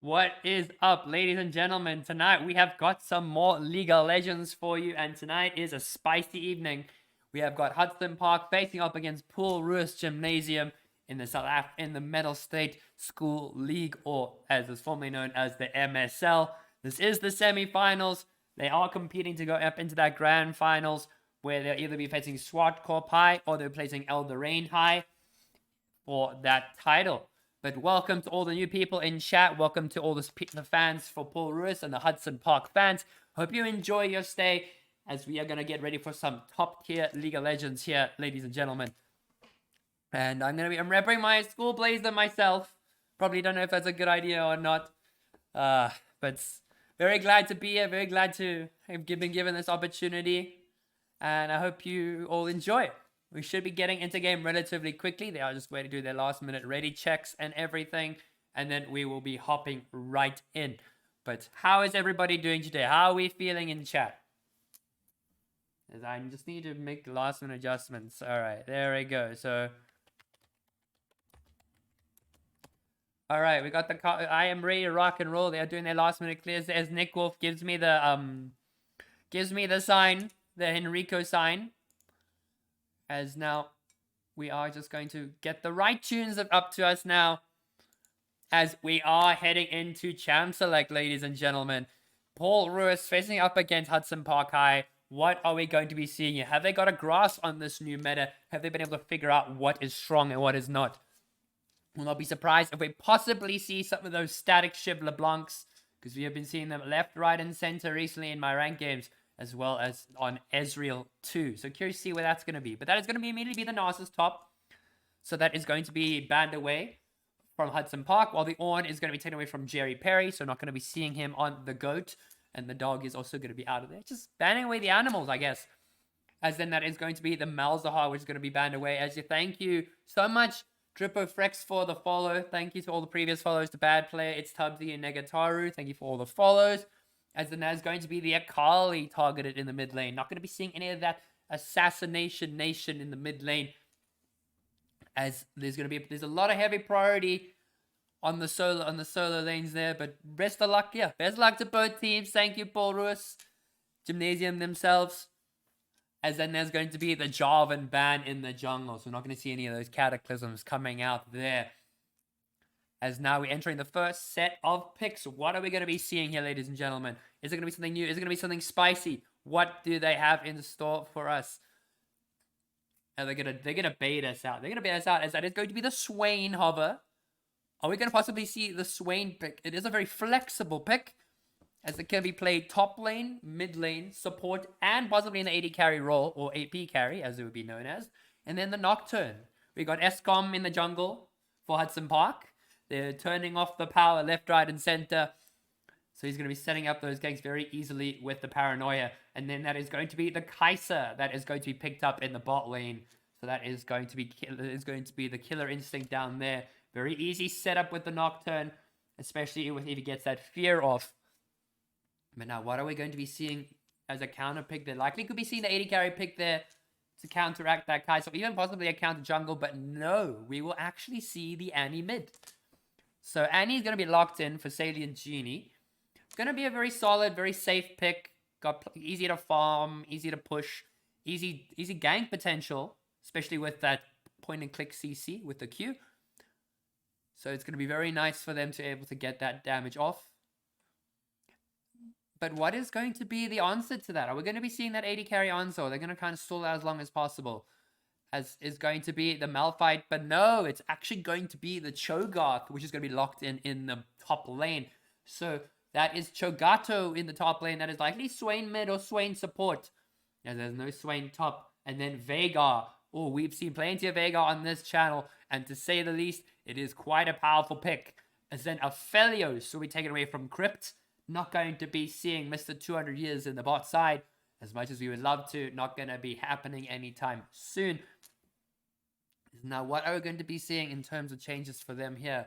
What is up, ladies and gentlemen? Tonight we have got some more League of Legends for you, and tonight is a spicy evening. We have got Hudson Park facing up against Roos Gymnasium in the Mettlestate School League, or as is formerly known as the MSL. This is the semi-finals. They are competing to go up into that grand finals, where they'll either be facing SWAT Corp High or they're placing Eldorain High for that title. But welcome to all the new people in chat. Welcome to all the fans for Paul Roos and the Hudson Park fans. Hope you enjoy your stay as we are going to get ready for some top tier League of Legends here, ladies and gentlemen. And I'm repping my school blazer myself. Probably don't know if that's a good idea or not. But very glad to be here. Very glad to have been given this opportunity. And I hope you all enjoy it. We should be getting into game relatively quickly. They are just waiting to do their last minute ready checks and everything. And then we will be hopping right in. But how is everybody doing today? How are we feeling in chat? As I just need to make the last minute adjustments. All right, there we go. So, all right, we got the I am ready to rock and roll. They are doing their last minute clears as Nick Wolf gives me the sign, the Henrico sign. As now, we are just going to get the right tunes up to us now. As we are heading into Champ Select, ladies and gentlemen. Paul Roos facing up against Hudson Park High. What are we going to be seeing here? Have they got a grasp on this new meta? Have they been able to figure out what is strong and what is not? Will not be surprised if we possibly see some of those static Shiv LeBlancs, because we have been seeing them left, right, and center recently in my ranked games, as well as on Ezreal 2. So curious to see where that's going to be. But that is going to be immediately be the Narcissus top. So that is going to be banned away from Hudson Park, while the Ornn is going to be taken away from Jerry Perry. So not going to be seeing him on the GOAT. And the dog is also going to be out of there. Just banning away the animals, I guess. As then that is going to be the Malzahar, which is going to be banned away. As you thank you so much, Dripofrex, for the follow. Thank you to all the previous follows. The Bad Player, It's Tubbsy, and Negataru. Thank you for all the follows. As then that is going to be the Akali targeted in the mid lane. Not going to be seeing any of that Assassination Nation in the mid lane. As there's a lot of heavy priority on the solo lanes there, but best of luck. Yeah, best luck to both teams. Thank you, Paul Roos. Gymnasium themselves. As then there's going to be the Jarvan ban in the jungle, so we're not going to see any of those cataclysms coming out there. As now we're entering the first set of picks. What are we going to be seeing here, ladies and gentlemen? Is it going to be something new? Is it going to be something spicy? What do they have in store for us? Are they're gonna bait us out. They're gonna bait us out as that is going to be the Swain hover. Are we going to possibly see the Swain pick? It is a very flexible pick, as it can be played top lane, mid lane, support, and possibly in the AD carry role, or AP carry, as it would be known as. And then the Nocturne. We got Escom in the jungle for Hudson Park. They're turning off the power left, right, and center. So he's going to be setting up those ganks very easily with the Paranoia. And then that is going to be the Kai'Sa that is going to be picked up in the bot lane. So that is going to be the killer instinct down there. Very easy setup with the Nocturne, especially if he gets that fear off. But now, what are we going to be seeing as a counter pick? They likely could be seeing the AD carry pick there to counteract that Kai'Sa, or even possibly a counter jungle. But no, we will actually see the Annie mid. So Annie's going to be locked in for Salient Genie. It's going to be a very solid, very safe pick. Got easy to farm, easy to push, easy gank potential, especially with that point and click CC with the Q. So it's going to be very nice for them to be able to get that damage off. But what is going to be the answer to that? Are we going to be seeing that AD carry answer? They're going to kind of stall out as long as possible. As is going to be the Malphite. But no, it's actually going to be the Cho'Gath, which is going to be locked in the top lane. So that is Cho'Gato in the top lane. That is likely Swain mid or Swain support. As there's no Swain top. And then Veigar. Oh, we've seen plenty of Veigar on this channel. And to say the least, it is quite a powerful pick. As then Aphelios will be taken away from Crypt. Not going to be seeing Mr. 200 years in the bot side. As much as we would love to. Not going to be happening anytime soon. Now, what are we going to be seeing in terms of changes for them here?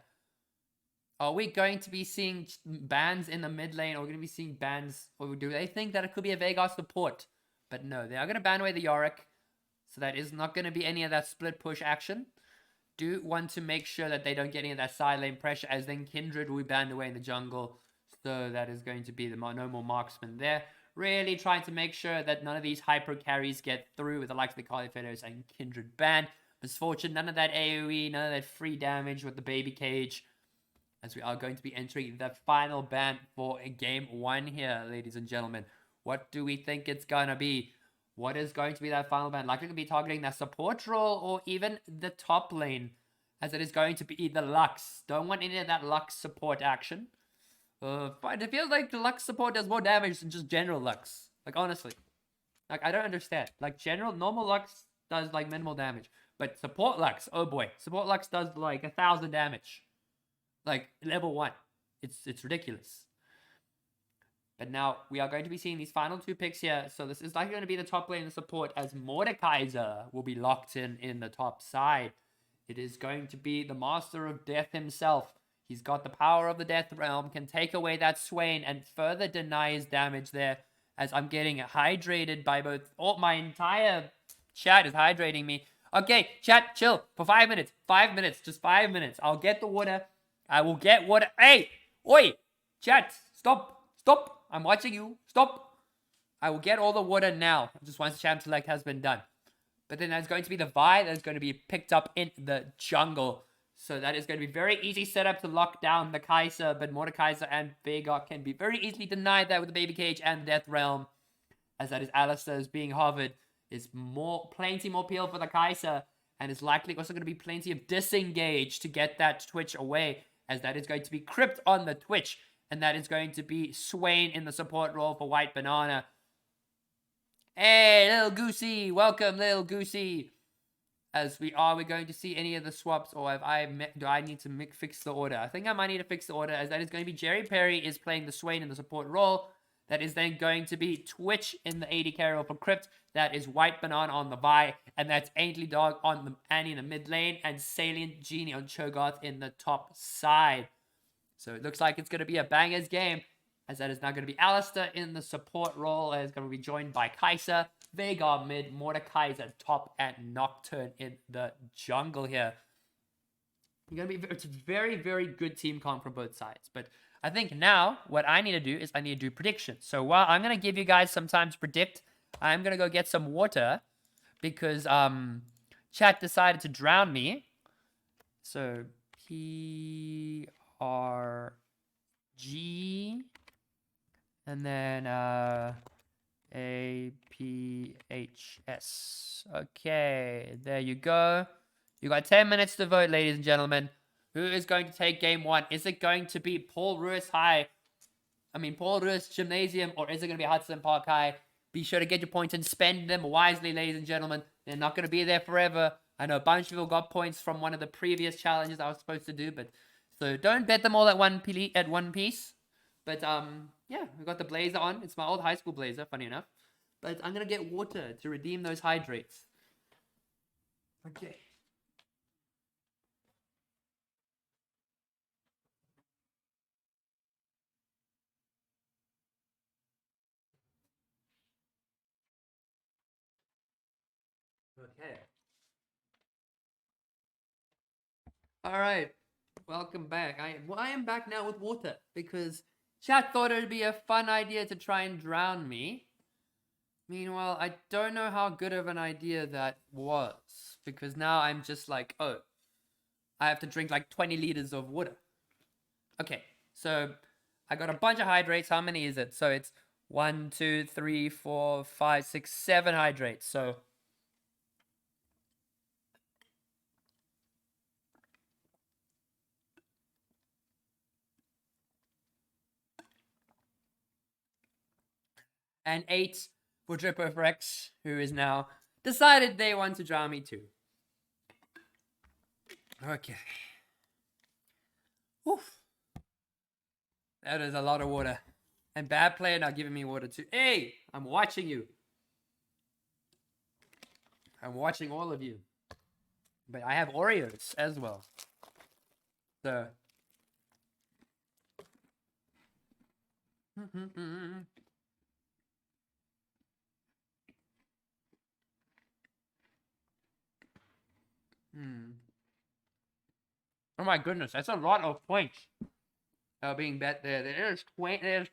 Are we going to be seeing bans in the mid lane? Or are we going to be seeing bans? Or do they think that it could be a Veigar support? But no, they are going to ban away the Yorick. So that is not going to be any of that split push action. do want to make sure that they don't get any of that side lane pressure, as then Kindred will be banned away in the jungle. So that is going to be the no more marksman there. Really trying to make sure that none of these hyper carries get through with the likes of the Caliphatos and Kindred banned. Misfortune, none of that AoE, none of that free damage with the baby cage, as we are going to be entering the final ban for game 1 here, ladies and gentlemen. What do we think it's gonna be? What is going to be that final ban? Likely to be targeting that support role or even the top lane, as it is going to be the Lux. Don't want any of that Lux support action. But it feels like the Lux support does more damage than just general Lux. Like, honestly. Like, I don't understand. Like, normal Lux does, like, minimal damage. But support Lux, oh boy. Support Lux does, like, 1,000 damage. Like, level 1. It's ridiculous. But now, we are going to be seeing these final 2 picks here. So this is likely going to be the top lane support, as Mordekaiser will be locked in the top side. It is going to be the Master of Death himself. He's got the power of the Death Realm, can take away that Swain and further deny his damage there, as I'm getting hydrated by both... Oh, my entire chat is hydrating me. Okay, chat, chill for 5 minutes. 5 minutes, just 5 minutes. I'll get the water. I will get water. Hey! Oi! Chat, stop. Stop. I'm watching you. Stop. I will get all the water now, just once the champ select has been done. But then there's going to be the Vi that's going to be picked up in the jungle. So that is going to be very easy setup to lock down the Kaiser, but Mordekaiser and Vega can be very easily denied that with the Baby Cage and the Death Realm, as that is Alistar is being hovered. Is plenty more peel for the Kaiser, and is likely also going to be plenty of disengage to get that Twitch away, as that is going to be Crypt on the Twitch, and that is going to be Swain in the support role for White Banana. Hey, little Goosey, welcome, little Goosey. As we're going to see any of the swaps, or do I need to fix the order? I think I might need to fix the order, as that is going to be Jerry Perry is playing the Swain in the support role. That is then going to be Twitch in the AD carry role for Crypt. That is White Banana on the Vi, and that's Aintley Dog on the Annie in the mid lane, and Salient Genie on Cho'Gath in the top side. So it looks like it's going to be a bangers game, as that is now going to be Alistar in the support role, and it's going to be joined by Kai'Sa, Veigar mid, Mordekaiser top, and Nocturne in the jungle here. It's a very, very good team comp from both sides. But I think now what I need to do is I need to do predictions. So while I'm going to give you guys some time to predict, I'm going to go get some water, because chat decided to drown me. So PRG, and then APHS. Okay, there you go. You got 10 minutes to vote, ladies and gentlemen. Who is going to take game 1? Is it going to be Paul Roos Gymnasium, or is it going to be Hudson Park High? Be sure to get your points and spend them wisely, ladies and gentlemen. They're not going to be there forever. I know a bunch of people got points from one of the previous challenges I was supposed to do, but so don't bet them all at one piece. But yeah, we got the blazer on. It's my old high school blazer, funny enough. But I'm gonna get water to redeem those hydrates. Okay. Okay. All right. Welcome back. I am back now with water, because chat thought it would be a fun idea to try and drown me. Meanwhile, I don't know how good of an idea that was, because now I'm just like, oh, I have to drink like 20 liters of water. Okay, so I got a bunch of hydrates. How many is it? So it's 1, 2, 3, 4, 5, 6, 7 hydrates. So and 8 for Dripper Rex, who is now decided they want to drown me too. Okay. Oof. That is a lot of water. And bad player not giving me water too. Hey, I'm watching you. I'm watching all of you. But I have Oreos as well. So. Oh my goodness, that's a lot of points being bet there. There's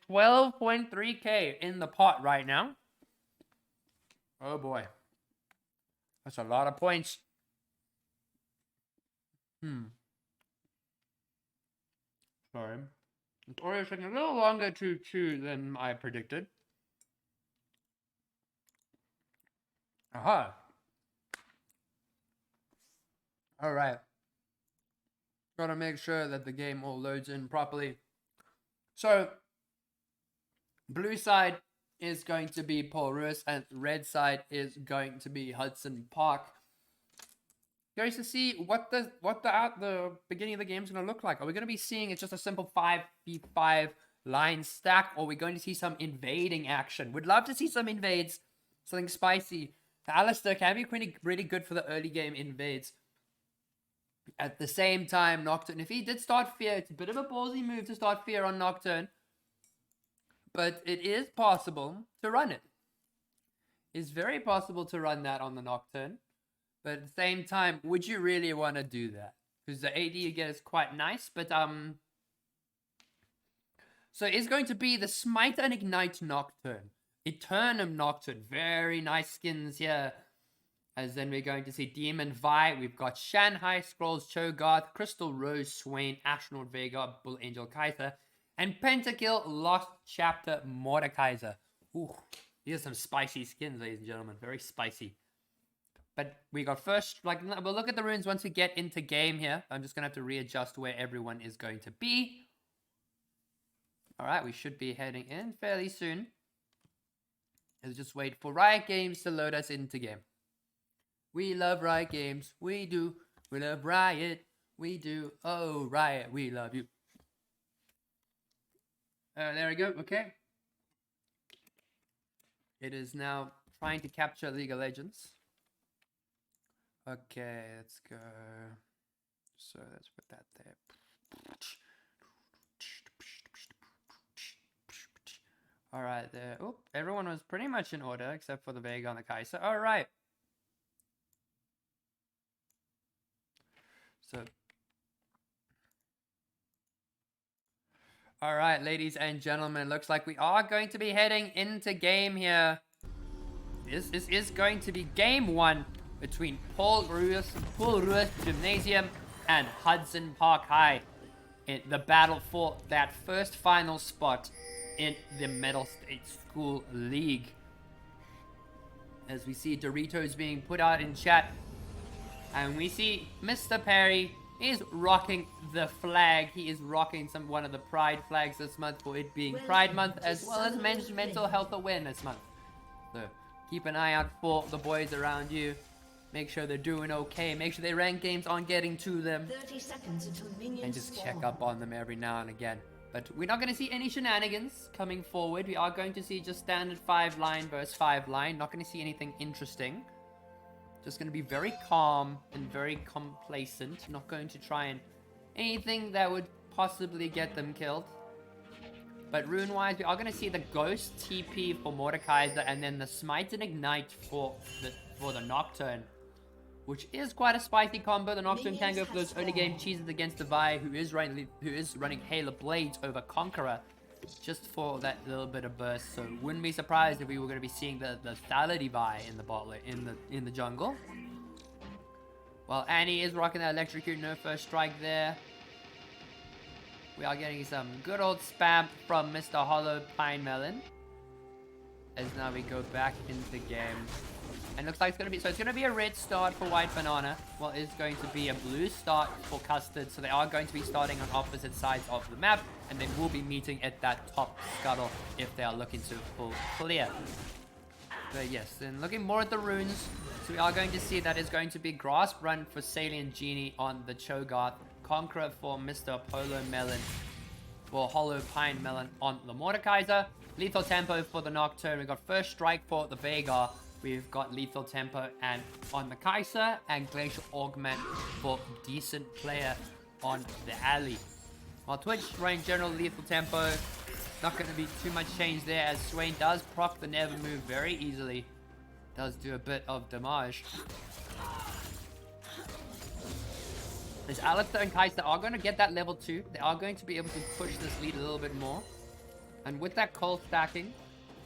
12.3k in the pot right now. Oh boy. That's a lot of points. Sorry. It's already taking a little longer to chew than I predicted. Aha. Alright. Gotta make sure that the game all loads in properly. So, blue side is going to be Roos, and red side is going to be Hudson Park. Curious to see what the beginning of the game is going to look like. Are we going to be seeing it's just a simple 5v5 line stack, or are we going to see some invading action? Would love to see some invades, something spicy. Alistair can be really good for the early game invades. At the same time, Nocturne, if he did start Fear, it's a bit of a ballsy move to start Fear on Nocturne. But it is possible to run it. It's very possible to run that on the Nocturne. But at the same time, would you really want to do that? Because the AD again is quite nice, but so it's going to be the Smite and Ignite Nocturne. Eternum Nocturne. Very nice skins here. As then we're going to see Demon Vi. We've got Shanghai Scrolls, Cho'Gath, Crystal Rose, Swain, Astronaut Vega, Bull Angel Kaiser, and Pentakill Lost Chapter Mordekaiser. Ooh, these are some spicy skins, ladies and gentlemen. Very spicy. But we got first, we'll look at the runes once we get into game here. I'm just going to have to readjust where everyone is going to be. Alright, we should be heading in fairly soon. Let's just wait for Riot Games to load us into game. We love Riot Games. We do. We love Riot. We do. Oh, Riot, we love you. There we go. Okay. It is now trying to capture League of Legends. Okay, let's go. So let's put that there. Alright, there. Oh, everyone was pretty much in order except for the Vega and the Kaiser. Alright. So. Alright, ladies and gentlemen. Looks like we are going to be heading into game here. This is going to be game 1 between Roos Gymnasium and Hudson Park High in the battle for that first final spot in the Mettlestate School League. As we see Doritos being put out in chat, and we see Mr. Perry is rocking the flag. He is rocking one of the Pride flags this month, for it being Pride Month as well as Mental Health Awareness Month. So keep an eye out for the boys around you. Make sure they're doing okay. Make sure their ranked games aren't getting to them. 30 seconds until minions and just spawn. check up on them every now and again. But we're not going to see any shenanigans coming forward. We are going to see just standard 5-line versus 5-line. Not going to see anything interesting. Just going to be very calm and very complacent. Not going to try and anything that would possibly get them killed. But rune-wise, we are going to see the Ghost TP for Mordekaiser, and then the Smite and Ignite for the Nocturne, which is quite a spicy combo. The Nocturne can go for those early game cheeses against the Vi, who is running Halo Blades over Conqueror, just for that little bit of burst. So wouldn't be surprised if we were going to be seeing the Thality Vi in the bot lane, in the jungle. While Annie is rocking that Electrocute, no first strike there. We are getting some good old spam from Mr. Hollow Pine Melon. As now we go back into the game. And looks like it's going to be a red start for White Banana. Well, it's going to be a blue start for Custard. So they are going to be starting on opposite sides of the map. And they will be meeting at that top scuttle if they are looking to pull clear. But yes, then looking more at the runes. So we are going to see that is going to be Grasp Run for Salient Genie on the Cho'Gath. Conqueror for Mr. Polo Melon. For Hollow Pine Melon on the Mordekaiser. Lethal Tempo for the Nocturne. We've got First Strike for the Vega. We've got Lethal Tempo and on the Kaiser, and Glacial Augment for Decent Player on the Alley. While Twitch running general Lethal Tempo, not going to be too much change there, as Swain does proc the Never Move very easily. Does do a bit of damage. As Alistair and Kaiser are going to get that level 2, they are going to be able to push this lead a little bit more. And with that cold stacking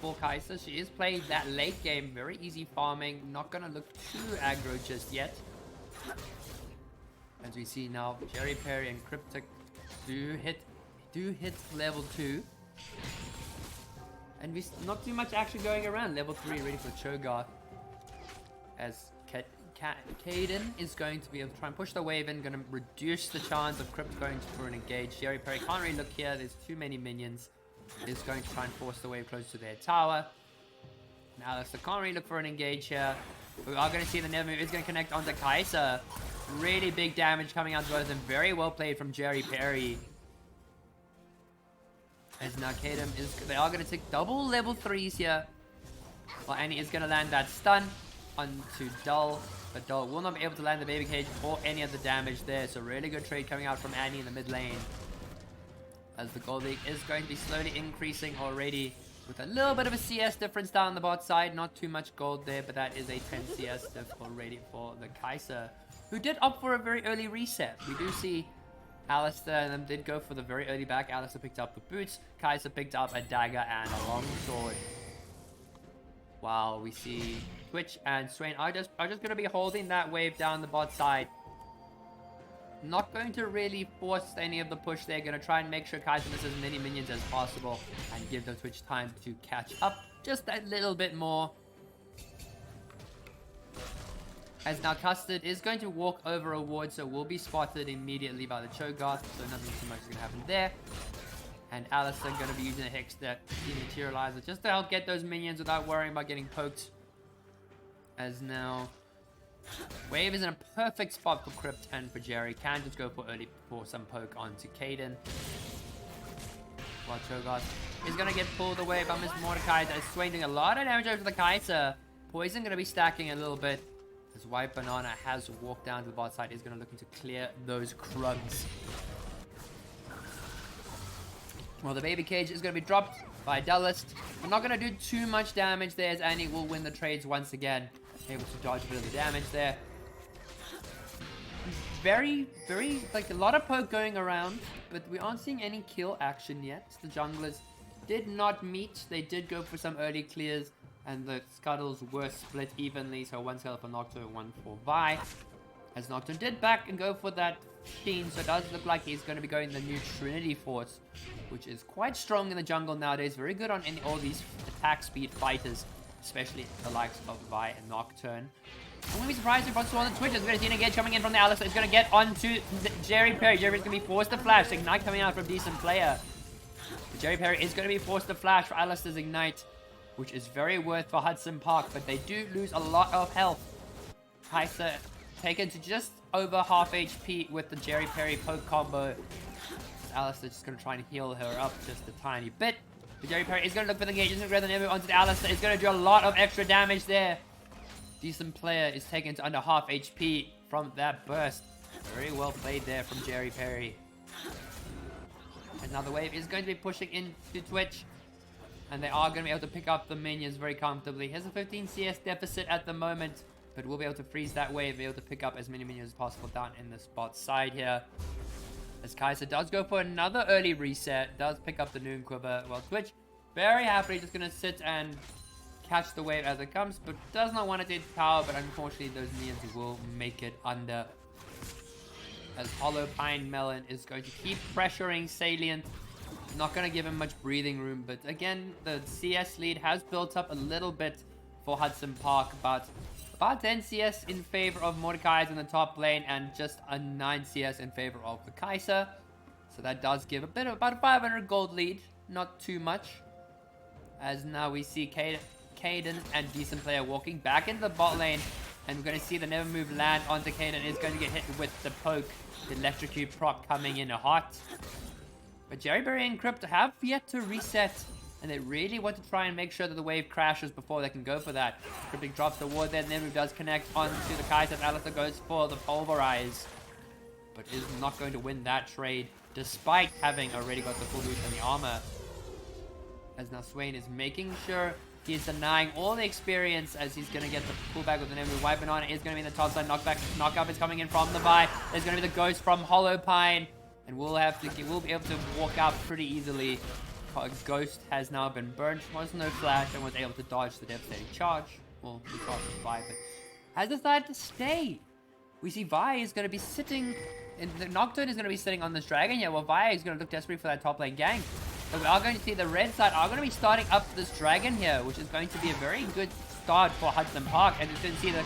for Kaiser, she is playing that late game, very easy farming, not going to look too aggro just yet. As we see now, Jerry Perry and Cryptic do hit level 2. And we not too much action going around. Level 3 ready for Cho'Gath. As Caden is going to be able to try and push the wave in, going to reduce the chance of Crypt going for an engage. Jerry Perry can't really look here, there's too many minions. Is going to try and force the wave close to their tower. Now Alistair can't really look for an engage here. We are going to see the Never Move is going to connect onto Kaiser. Really big damage coming out to both of them. Very well played from Jerry Perry. As now Caden they are going to take double level 3s here. Well, Annie is going to land that stun onto Dull. But Dull will not be able to land the baby cage or any of the damage there. So really good trade coming out from Annie in the mid lane. As the gold league is going to be slowly increasing already. With a little bit of a CS difference down the bot side. Not too much gold there, but that is a 10 CS diff already for the Kaiser. Who did opt for a very early reset. We do see Alistair and them did go for the very early back. Alistair picked up the boots. Kaiser picked up a dagger and a long sword. While we see Twitch and Swain are just going to be holding that wave down the bot side. Not going to really force any of the push. They're going to try and make sure Kaiser misses as many minions as possible and give the Twitch time to catch up just a little bit more. As now Custard is going to walk over a ward, so will be spotted immediately by the Cho'Gath, so nothing too much is going to happen there. And Alistair going to be using a Hex that dematerializer just to help get those minions without worrying about getting poked. As now wave is in a perfect spot for Crypt and for Jerry. Can just go for some poke onto Caden. While Cho'Gath is going to get pulled away by Miss Mordecai. That is Swain doing a lot of damage over to the Kaiser. Poison going to be stacking a little bit. As White Banana has walked down to the bot side, is going to looking to clear those Krugs. Well, the baby cage is going to be dropped by Dullist. We're not going to do too much damage there as Annie will win the trades once again. Able to dodge a bit of the damage there. Very, like a lot of poke going around, but we aren't seeing any kill action yet. The junglers did not meet. They did go for some early clears, and the scuttles were split evenly. So one scuttle for Nocturne, one for Vi. As Nocturne did back and go for that Sheen, so it does look like he's going to be going the new Trinity Force, which is quite strong in the jungle nowadays. Very good on all these attack speed fighters, especially the likes of Vi and Nocturne. I wouldn't be surprised if also on the Twitch is going to see an engage coming in from the Alistair. It's going to get onto Jerry Perry. Jerry's going to be forced to flash. Ignite coming out from Decent Player. But Jerry Perry is going to be forced to flash for Alistair's Ignite, which is very worth for Hudson Park, but they do lose a lot of health. Kaiser taken to just over half HP with the Jerry Perry poke combo. Alistair just going to try and heal her up just a tiny bit. But Jerry Perry is going to look for the engage. He's going to grab the Never onto the Alistair. It's going to do a lot of extra damage there. Decent Player is taken to under half HP from that burst. Very well played there from Jerry Perry. And now the wave is going to be pushing into Twitch. And they are going to be able to pick up the minions very comfortably. Here's a 15 CS deficit at the moment. But we'll be able to freeze that wave. Be able to pick up as many minions as possible down in the spot side here. As Kaiser does go for another early reset. Does pick up the Noon Quiver. Well, Twitch very happily just going to sit and catch the wave as it comes, but does not want to take power, but unfortunately those minions will make it under. As Hollow Pine Melon is going to keep pressuring Salient. Not going to give him much breathing room, but again, the CS lead has built up a little bit for Hudson Park, but about 10 CS in favor of Mordecai's in the top lane, and just a 9 CS in favor of the Kaiser. So that does give a bit of about a 500 gold lead, not too much. As now we see Caden and Decent Player walking back into the bot lane, and we're going to see the Never Move land onto Caden. Is going to get hit with the poke. The Electrocute proc coming in hot. But Jerry Berry and Crypt have yet to reset, and they really want to try and make sure that the wave crashes before they can go for that. Cryptic drops the ward there, and Never Move does connect onto the Kaiser. Alistair goes for the Pulverize, but is not going to win that trade, despite having already got the full loot and the armor. As now Swain is making sure He's denying all the experience as he's going to get the pullback with the Never Move. White Banana is going to be in the top side. Knockup is coming in from the Vi. There's going to be the Ghost from Hollow Pine. And we'll be able to walk out pretty easily. Ghost has now been burnt. Was no flash and was able to dodge the devastating charge. Well, we got Vi, but has decided to stay. We see Vi is going to be sitting, and the Nocturne is going to be sitting on this dragon. Yeah, well, Vi is going to look desperate for that top lane gank. So we are going to see the red side are going to be starting up this dragon here, which is going to be a very good start for Hudson Park. And you can see that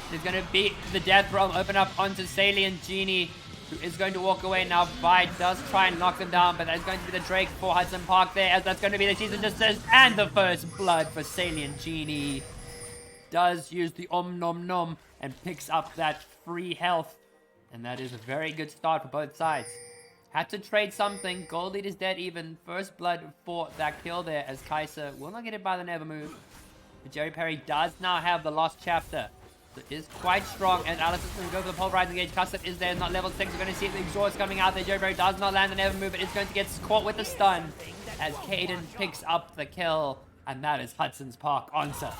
there's going to be the death realm open up onto Salient Genie, who is going to walk away now. Vi does try and knock them down, but that's going to be the Drake for Hudson Park there, as that's going to be the season desist and the first blood for Salient Genie. Does use the Om Nom Nom and picks up that free health, and that is a very good start for both sides. Had to trade something. Gold lead is dead even. First blood for that kill there, as Kaiser will not get hit by the Never Move. But Jerry Perry does now have the Lost Chapter. So it is quite strong, and Alice is going to go for the pulverizing gauge. Custom is there, not level 6. We're going to see the exhaust coming out there. Jerry Perry does not land the Never Move, but it's going to get caught with the stun as Caden picks up the kill, and that is Hudson's Park answer.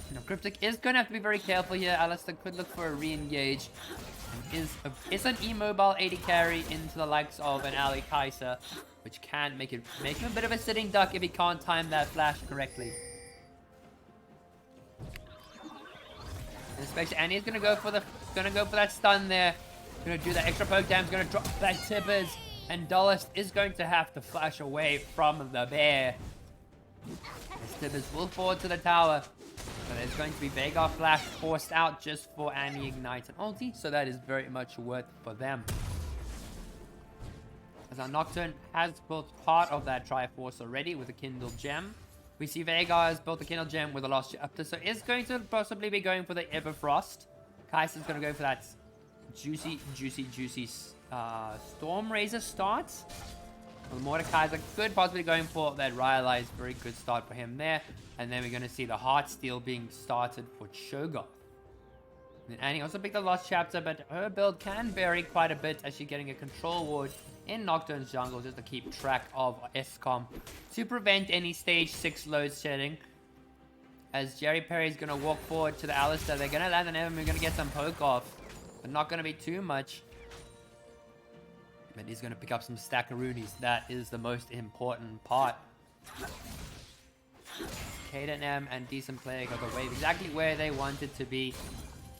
You know, Cryptic is going to have to be very careful here. Alistair could look for a re-engage. Is an immobile 80 carry into the likes of an Ali Kaiser, which can make him a bit of a sitting duck if he can't time that flash correctly. And especially, and he's gonna go for that stun there. Gonna do that extra poke damage. Gonna drop that Tippers, and Dullist is going to have to flash away from the bear. As Tippers will forward to the tower. So there's going to be Veigar Flash forced out just for Annie Ignite and ulti, so that is very much worth for them. As our Nocturne has built part of that Triforce already with a Kindle Gem. We see Veigar has built the Kindle Gem with a Lost Chapter, so is going to possibly be going for the Everfrost. Kaiser's going to go for that juicy Storm Razor start. Well, Mordekaiser could possibly going for that Rylai's very good start for him there. And then we're going to see the Heartsteel being started for Cho'Gath. And Annie also picked the Lost Chapter, but her build can vary quite a bit as she's getting a control ward in Nocturne's jungle just to keep track of SCOM to prevent any stage 6 load shedding. As Jerry Perry is going to walk forward to the Alistair, they're going to land an Evan, we're going to get some poke off, but not going to be too much. But he's going to pick up some stackaroonies. That is the most important part. Kaden M and Decent Player got the wave exactly where they wanted to be.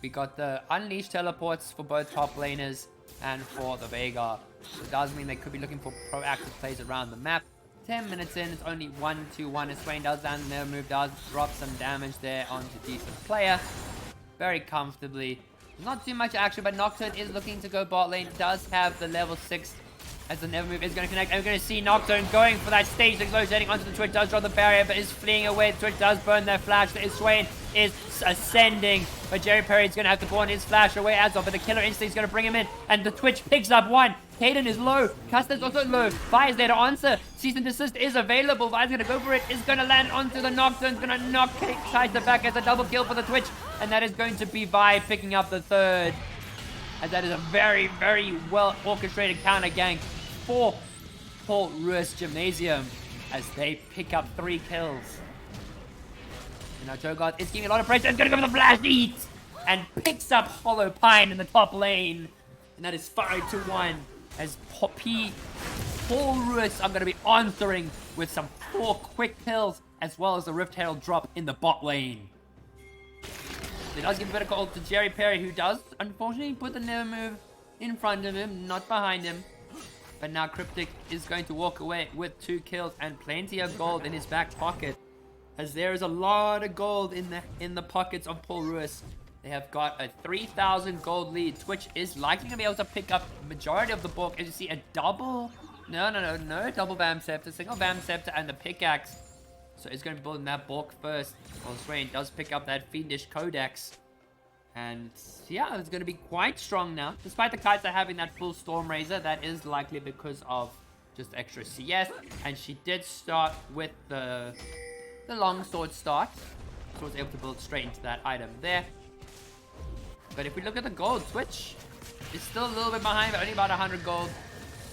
We got the Unleashed teleports for both top laners and for the Veigar. So it does mean they could be looking for proactive plays around the map. 10 minutes in, it's only 1-2-1 as Swain does land their move, does drop some damage there onto Decent Player. Very comfortably. Not too much action, but Nocturne is looking to go bot lane. Does have the level 6 as the Never Move is going to connect. And we're going to see Nocturne going for that stage 6 low shedding onto the Twitch. Does drop the barrier, but is fleeing away. The Twitch does burn their flash. Swain is ascending, but Jerry Perry is going to have to burn his flash away as well. But the Killer Instinct is going to bring him in, and the Twitch picks up one. Kaden is low. Custer's also low. Vi is there to answer. Cease and desist is available. Vi's going to go for it. Is going to land onto the Nocturne. Is going to knock Kaiser back as a double kill for the Twitch. And that is going to be Vi picking up the third. As that is a very, very well orchestrated counter gank for Roos Gymnasium as they pick up 3 kills. And now Cho'Gath is giving a lot of pressure. It's going to go for the blast eat and picks up Hollow Pine in the top lane. And that is 5-1 as Paul Roos are going to be answering with some 4 quick kills as well as the Rift Herald drop in the bot lane. They does give a bit of call to Jerry Perry, who does unfortunately put the Never Move in front of him, not behind him. But now Cryptic is going to walk away with 2 kills and plenty of gold in his back pocket, as there is a lot of gold in the pockets of Paul Roos. They have got a 3,000 gold lead. Twitch is likely going to be able to pick up the majority of the bulk. As you see, a double... No double Vam Scepter. Single Vam Scepter and the pickaxe. So he's going to be building that bulk first. Well, Swain does pick up that Fiendish Codex. And yeah, it's going to be quite strong now. Despite the Kaiser having that full Storm Razor, that is likely because of just extra CS. And she did start with the longsword start. So was able to build straight into that item there. But if we look at the gold, Twitch is still a little bit behind, but only about 100 gold.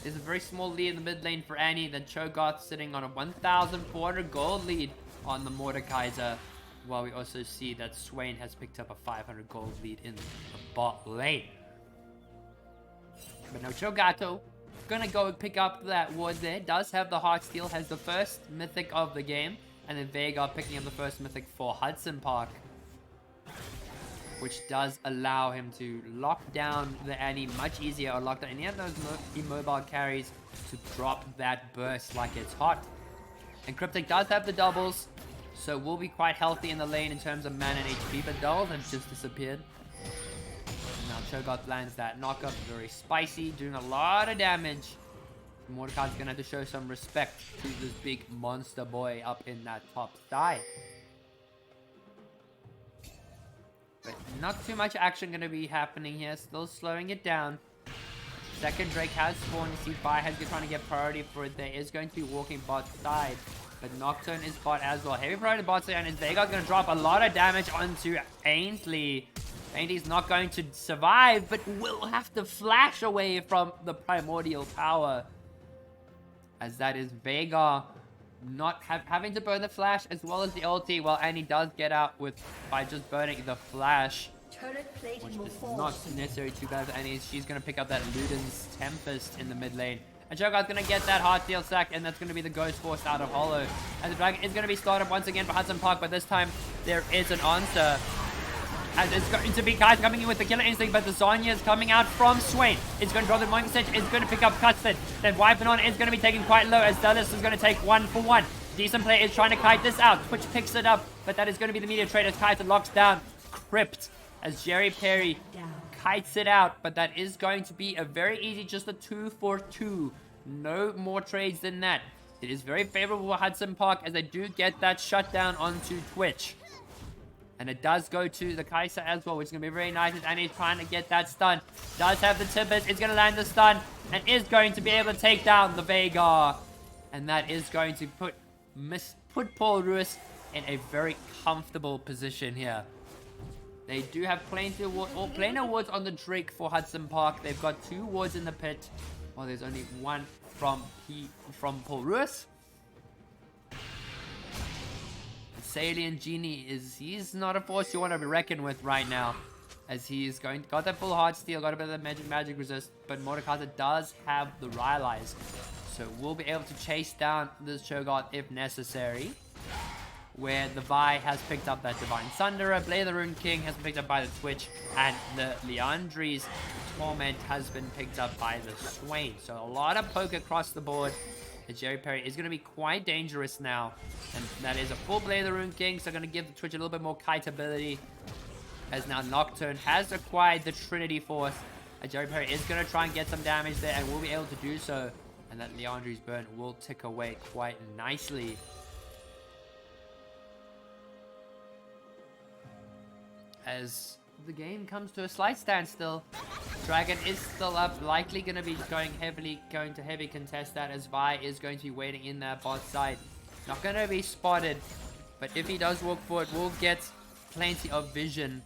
There's a very small lead in the mid lane for Annie. Then Cho'Gath sitting on a 1,400 gold lead on the Mordekaiser, while we also see that Swain has picked up a 500 gold lead in the bot lane. But now Cho'Gato gonna go pick up that ward there. Does have the Heartsteel, has the first mythic of the game, and then Veigar picking up the first mythic for Hudson Park, which does allow him to lock down the Annie much easier, or lock down any of those immobile carries to drop that burst like it's hot. And Cryptic does have the doubles, so will be quite healthy in the lane in terms of mana and HP, but doubles have just disappeared. Now Cho'Gath lands that knockup, very spicy, doing a lot of damage. Mordekai's gonna have to show some respect to this big monster boy up in that top side. But not too much action gonna be happening here, still slowing it down. Second Drake has spawned. You see Vi has been trying to get priority for it. There is going to be walking bot side, but Nocturne is bot as well. Heavy priority bot side, and Veigar's going to drop a lot of damage onto Aintley. Aintley's not going to survive, but will have to flash away from the primordial power, as that is Veigar not having to burn the flash as well as the ulti, while Annie does get out with by just burning the flash. Which is not necessarily too bad for Annie. She's going to pick up that Luden's Tempest in the mid lane. And Cho'Gath's going to get that Heartsteel sack, and that's going to be the Ghost Force out of Hollow. And the Dragon is going to be started once again for Hudson Park, but this time there is an answer. As it's going to be Kai's coming in with the Killer Instinct, but the Zhonya is coming out from Swain. It's going to drop the Monkey Sage, it's going to pick up Hudson. Then Wyvern is going to be taken quite low, as Dallas is going to take 1-for-1. Decent play is trying to kite this out. Twitch picks it up, but that is going to be the meteor trade as Kai'Sa locks down Crypt, as Jerry Perry kites it out, but that is going to be a very easy, just a 2-for-2. No more trades than that. It is very favorable for Hudson Park, as they do get that shutdown onto Twitch. And it does go to the Kai'Sa as well, which is going to be very nice, and he's trying to get that stun. Does have the Tibbet, is going to land the stun, and is going to be able to take down the Veigar. And that is going to put Paul Roos in a very comfortable position here. They do have plenty of wards on the Drake for Hudson Park. They've got 2 wards in the pit. Well, there's only 1 from Paul Roos. Salient Genie he's not a force you want to be reckoned with right now, as he's got that full Heartsteel, got a bit of that magic resist, but Mordekaiser does have the Rylai's, so we'll be able to chase down this Cho'Gath if necessary. Where the Vi has picked up that Divine Thunderer, Blade of the Rune King has been picked up by the Twitch, and the Liandry's Torment has been picked up by the Swain. So a lot of poke across the board. The Jerry Perry is going to be quite dangerous now, and that is a full Blade of the Rune King, so going to give the Twitch a little bit more kite ability, as now Nocturne has acquired the Trinity Force. And Jerry Perry is going to try and get some damage there, and will be able to do so, and that Liandry's burn will tick away quite nicely. As the game comes to a slight standstill, Dragon is still up, likely going to be going to heavy contest that, as Vi is going to be waiting in that bot side. Not going to be spotted, but if he does walk forward, we'll get plenty of vision.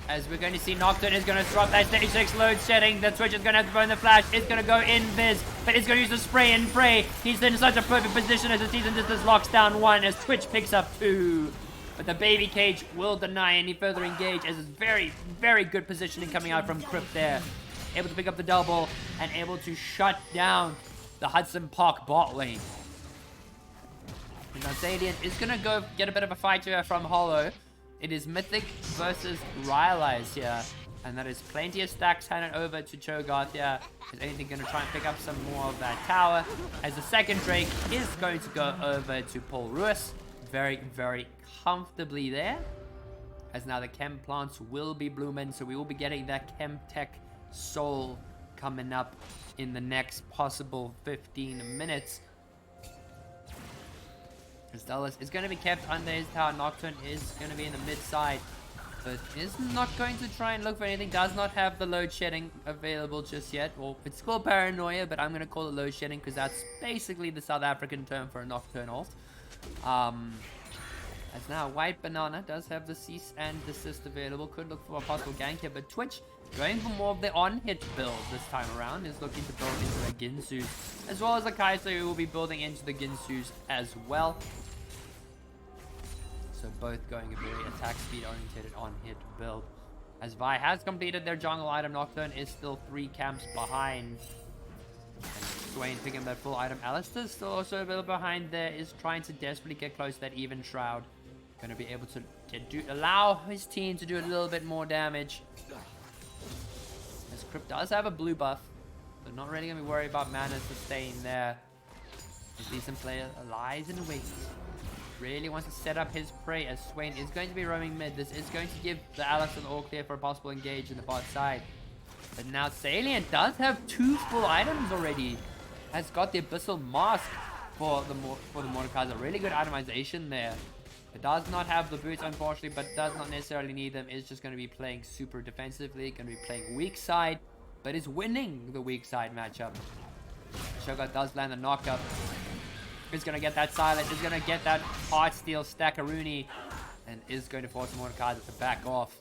As we're going to see Nocturne is going to drop that stage 6 load shedding. The Twitch is going to have to burn the flash. It's going to go in Viz, but it's going to use the spray and pray. He's in such a perfect position as the season distance locks down 1, as Twitch picks up 2. But the baby cage will deny any further engage, as it's very, very good positioning coming out from Crypt there. Able to pick up the double and able to shut down the Hudson Park bot lane. And now Zadian is going to go get a bit of a fight here from Hollow. It is Mythic versus Rylai's here. And that is plenty of stacks handed over to Cho'Gath here. Is anything going to try and pick up some more of that tower? As the second Drake is going to go over to Paul Roos. Very, very comfortably there, as now the chem plants will be blooming, so we will be getting that chem tech soul coming up in the next possible 15 minutes. As Dallas is going to be kept under his tower. Nocturne is going to be in the mid side, but is not going to try and look for anything. Does not have the load shedding available just yet. Well, it's called paranoia, but I'm going to call it load shedding because that's basically the South African term for a Nocturne ult. As now White Banana does have the cease and desist available. Could look for a possible gank here, but Twitch going for more of the on-hit build this time around. Is looking to build into the Ginsus, as well as the Kai'Sa, who will be building into the Ginsus as well. So both going a very attack speed oriented on hit build. As Vi has completed their jungle item, Nocturne is still 3 camps behind. And Swain picking up that full item. Alistair's still also a little behind there, is trying to desperately get close to that even shroud. Going to be able to allow his team to do a little bit more damage. As Crypt does have a blue buff, so not really going to be worried about mana sustain there. A decent player lies in wait. Really wants to set up his prey as Swain is going to be roaming mid. This is going to give the Alistair all clear for a possible engage in the bot side. But now Salient does have 2 full items already. Has got the Abyssal Mask for the Mordekaiser. Really good itemization there. It does not have the boots, unfortunately, but does not necessarily need them. Is just going to be playing super defensively. Going to be playing weak side, but is winning the weak side matchup. Shogun does land the knockup. Is going to get that silent. Is going to get that Heart Steel Stackaroonie. And is going to force Mordekaiser to back off.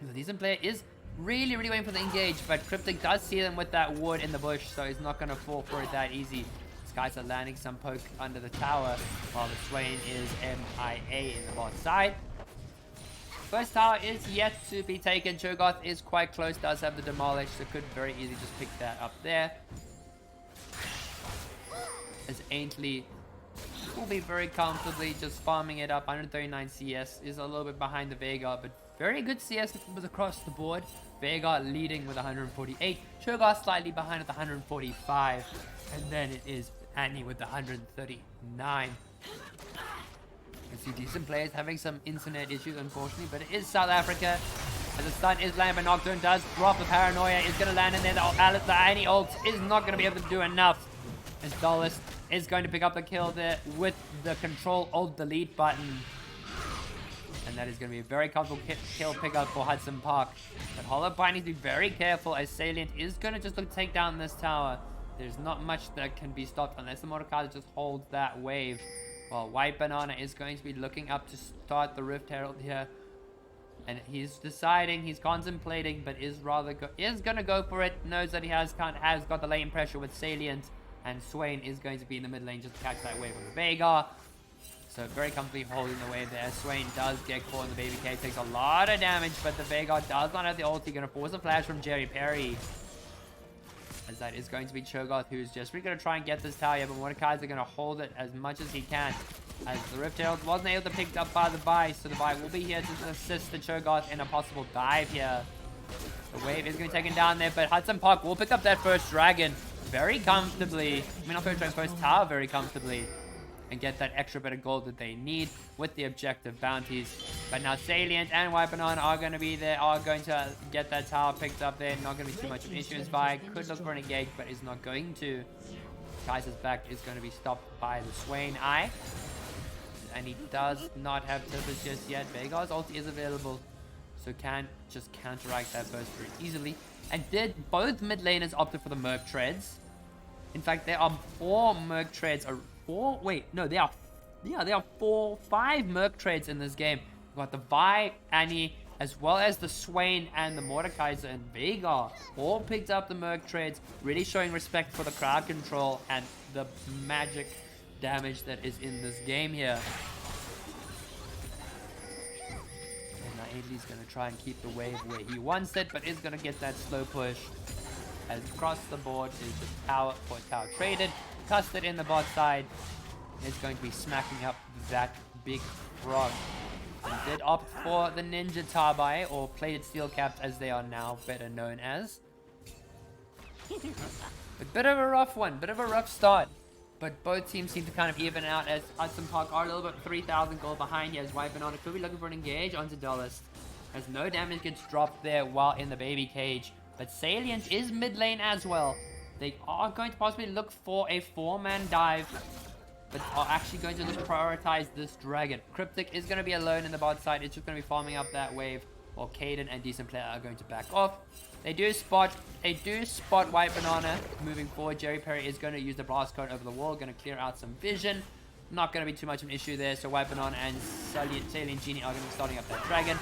The decent player is really waiting for the engage, but Cryptic does see them with that ward in the bush, so he's not going to fall for it that easy. These guys are landing some poke under the tower, while the Swain is MIA in the bot side. First tower is yet to be taken. Cho'Gath is quite close, does have the demolish, so could very easily just pick that up there. As Aintley will be very comfortably just farming it up. 139 CS, is a little bit behind the Veigar, but very good CS across the board. Veigar leading with 148. Cho'Gath slightly behind with 145. And then it is Annie with 139. You can see decent players having some internet issues, unfortunately, but it is South Africa. As the stun is landing, but Nocturne does drop the paranoia. Is going to land in there. The Annie ult is not going to be able to do enough. As Duelist is going to pick up the kill there with the control alt delete button. And that is going to be a very comfortable kill pickup for Hudson Park. But Hollowpine needs to be very careful as Salient is going to just look to take down this tower. There's not much that can be stopped unless the Mordekaiser just holds that wave. While White Banana is going to be looking up to start the Rift Herald here. And he's deciding, he's contemplating, but is going to go for it. Knows that he has got the latent pressure with Salient. And Swain is going to be in the mid lane just to catch that wave of the Veigar. So very comfortably holding the wave there. Swain does get caught in the baby cave. Takes a lot of damage, but the Veigar does not have the ulti. Going to force a flash from Jerry Perry. As that is going to be Cho'Gath, who's just really going to try and get this tower here. But Mordekaiser going to hold it as much as he can. As the Rift Herald wasn't able to pick up by the Vi. So the Vi will be here to assist the Cho'Gath in a possible dive here. The wave is going to be taken down there. But Hudson Park will pick up that first dragon very comfortably. I mean, not first tower very comfortably. And get that extra bit of gold that they need with the objective bounties. But now Salient and White Banana are going to be there, are going to get that tower picked up there. Not going to be too much of an issue. Vi could look for an engage, but is not going to. Kaiser's back is going to be stopped by the Swain Eye. And he does not have Tibbers just yet. Veigar's ulti is available, so can just counteract that burst very easily. And both mid laners opted for the Merc Treads. In fact, there are 4 Merc Treads. There are 5 Merc Trades in this game. We've got the Vi, Annie, as well as the Swain and the Mordekaiser and Veigar. All picked up the Merc Trades, really showing respect for the crowd control and the magic damage that is in this game here. And now Aintley's going to try and keep the wave where he wants it, but is going to get that slow push. As across the board is the tower for tower traded. Custard in the bot side is going to be smacking up that big frog. And did opt for the Ninja Tabai, or Plated Steel Caps as they are now better known as. A bit of a rough one, bit of a rough start. But both teams seem to kind of even out as Hudson Park are a little bit 3,000 gold behind here as White Banana could be looking for an engage onto Duelist. As no damage gets dropped there while in the baby cage. But Salient is mid lane as well. They are going to possibly look for a 4-man dive, but are actually going to just prioritize this dragon. Cryptic is going to be alone in the bot side. It's just going to be farming up that wave, while Caden and Decent Player are going to back off. They do spot White Banana moving forward. Jerry Perry is going to use the blast code over the wall, going to clear out some vision. Not going to be too much of an issue there. So White Banana and Salient Genie are going to be starting up that dragon.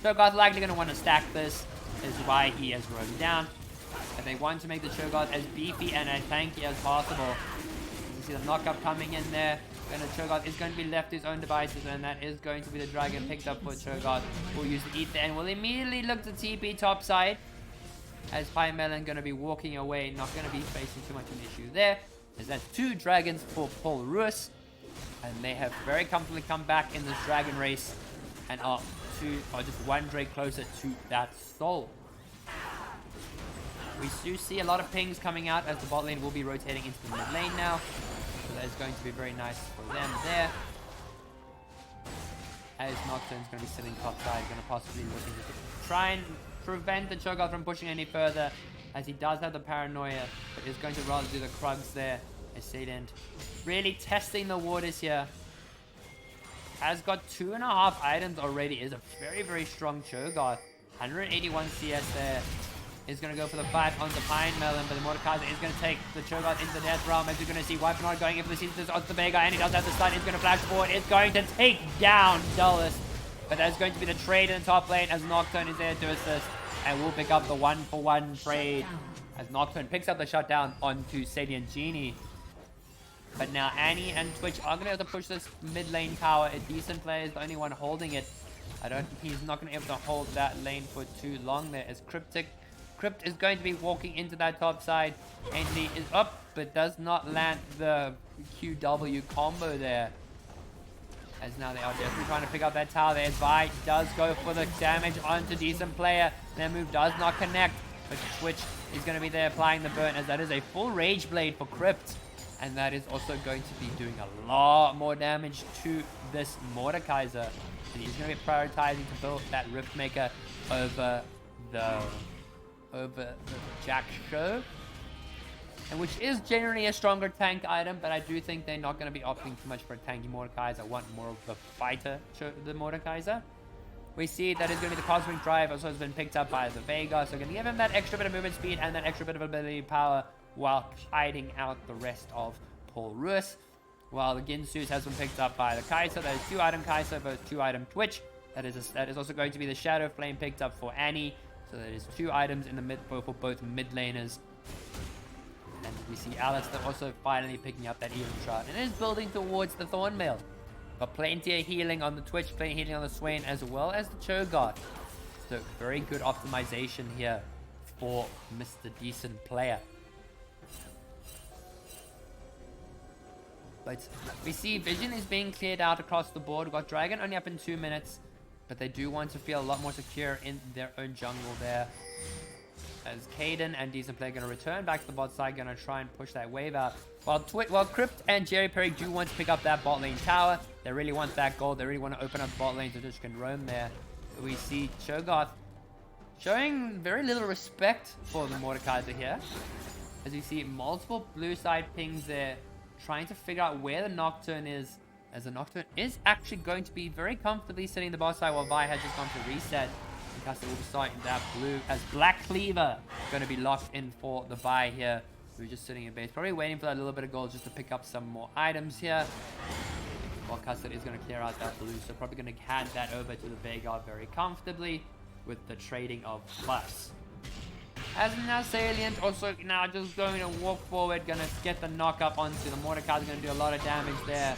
Cho'Gath likely going to want to stack this, is why he has roamed down. And they want to make the Cho'Gath as beefy and as tanky as possible. You can see the knockup coming in there. And Cho'Gath is going to be left to his own devices, and that is going to be the dragon picked up for Cho'Gath. We'll use the ether and we'll immediately look to TP top side. As Pymelon going to be walking away, not going to be facing too much of an issue there. As that's 2 dragons for Paul Roos. And they have very comfortably come back in this dragon race and are just 1 Drake closer to that soul. We do see a lot of pings coming out as the bot lane will be rotating into the mid lane now. So that is going to be very nice for them there. As Nocturne's going to be sitting top side, going to possibly looking to try and prevent the Cho'Gath from pushing any further, as he does have the paranoia, but is going to rather do the Krugs there. As Sadent really testing the waters here. Has got 2.5 items already. Is a very, very strong Cho'Gath. 181 CS there. Is going to go for the fight onto Pymelon, but the Mordekaiser is going to take the Cho'Gath into the death realm. As you're going to see Wipenard going in for the Caestus onto the Vega, and he does have the stun. He's going to flash forward. It's going to take down Duelist. But that's going to be the trade in the top lane as Nocturne is there to assist. And we'll pick up the 1-for-1 trade as Nocturne picks up the shutdown onto Sadian Genie. But now Annie and Twitch are going to have to push this mid lane tower. A decent player is the only one holding it. He's not going to be able to hold that lane for too long there as Crypt is going to be walking into that top side. Ainsley is up, but does not land the QW combo there. As now they are definitely trying to pick up that tower there. Vi does go for the damage onto decent player. Their move does not connect, but Twitch is going to be there applying the burn, as that is a full Rage Blade for Crypt. And that is also going to be doing a lot more damage to this Mordekaiser. And he's going to be prioritizing to build that Riftmaker over the Jack Show. And which is generally a stronger tank item, but I do think they're not going to be opting too much for a tanky Mordekaiser. I want more of the fighter, the Mordekaiser. We see that is going to be the Cosmic Drive, also has been picked up by the Vega, so going to give him that extra bit of movement speed and that extra bit of ability power while hiding out the rest of Paul Roos. While the Ginsus has been picked up by the Kai'Sa. That is 2-item Kai'Sa versus 2-item Twitch. That is also going to be the Shadow Flame picked up for Annie. So that is 2 items in the mid for both mid laners. And we see Alistair also finally picking up that Even Shroud and is building towards the Thornmail. But plenty of healing on the Twitch, plenty of healing on the Swain, as well as the Cho'Gath. So very good optimization here for Mr. Decent Player. But we see Vision is being cleared out across the board. We've got Dragon only up in 2 minutes, but they do want to feel a lot more secure in their own jungle there. As Caden and Decent Player are going to return back to the bot side, going to try and push that wave out. While Crypt and Jerry Perry do want to pick up that bot lane tower, they really want that gold. They really want to open up the bot lane so just can roam there. We see Cho'Gath showing very little respect for the Mordekaiser here. As you see multiple blue side pings there, trying to figure out where the Nocturne is. As the Nocturne is actually going to be very comfortably sitting the bot side while Vi has just gone to reset. Because they will be starting that blue as Black Cleaver going to be locked in for the Vi here. We're just sitting in base, probably waiting for that little bit of gold just to pick up some more items here. While Custard is going to clear out that blue, so probably going to hand that over to the Vanguard very comfortably with the trading of plus. As now Salient also now just going to walk forward, going to get the knock up onto the Mordekaiser, going to do a lot of damage there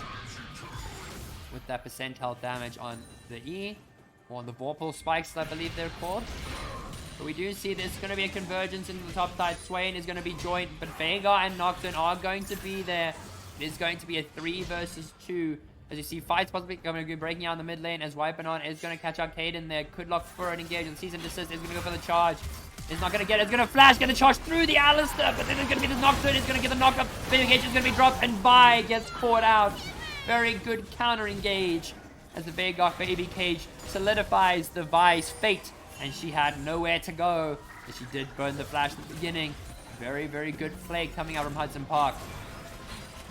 with that percent health damage on the E, or the Vorpal spikes I believe they're called. But we do see there's going to be a convergence into the top side. Swain is going to be joined, but Vega and Nocturne are going to be there. It is going to be a 3 versus 2. As you see, fights possibly going to be breaking out in the mid lane as Wipenon is going to catch up Caden there. Could lock for an engage and cease and desist. Is going to go for the charge. It's not going to get it. It's going to flash, get the charge through the Alistair, but then it's going to be the Nocturne. It's going to get the knock up. The engage is going to be dropped, and Vi gets caught out. Very good counter engage as the Vega baby cage solidifies the Vi's fate. And she had nowhere to go. But she did burn the flash at the beginning. Very, very good play coming out from Hudson Park.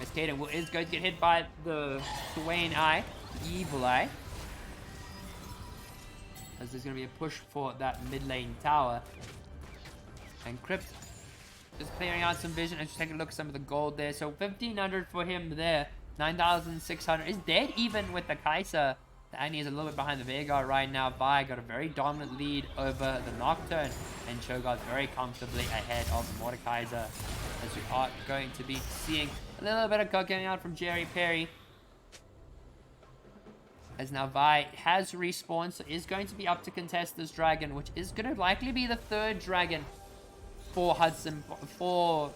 As Caden is going to get hit by the Swain Eye. The Evil Eye. As there's going to be a push for that mid lane tower. And Crypt just clearing out some vision. And just take a look at some of the gold there. So 1,500 for him there. 9,600. Is dead even with the Kai'Sa. Annie is a little bit behind the Vanguard right now. Vi got a very dominant lead over the Nocturne. And Cho'Gath very comfortably ahead of the Mordekaiser. As we are going to be seeing a little bit of cooking out from Jerry Perry. As now Vi has respawned, so is going to be up to contest this dragon, which is going to likely be the third dragon for Hudson, for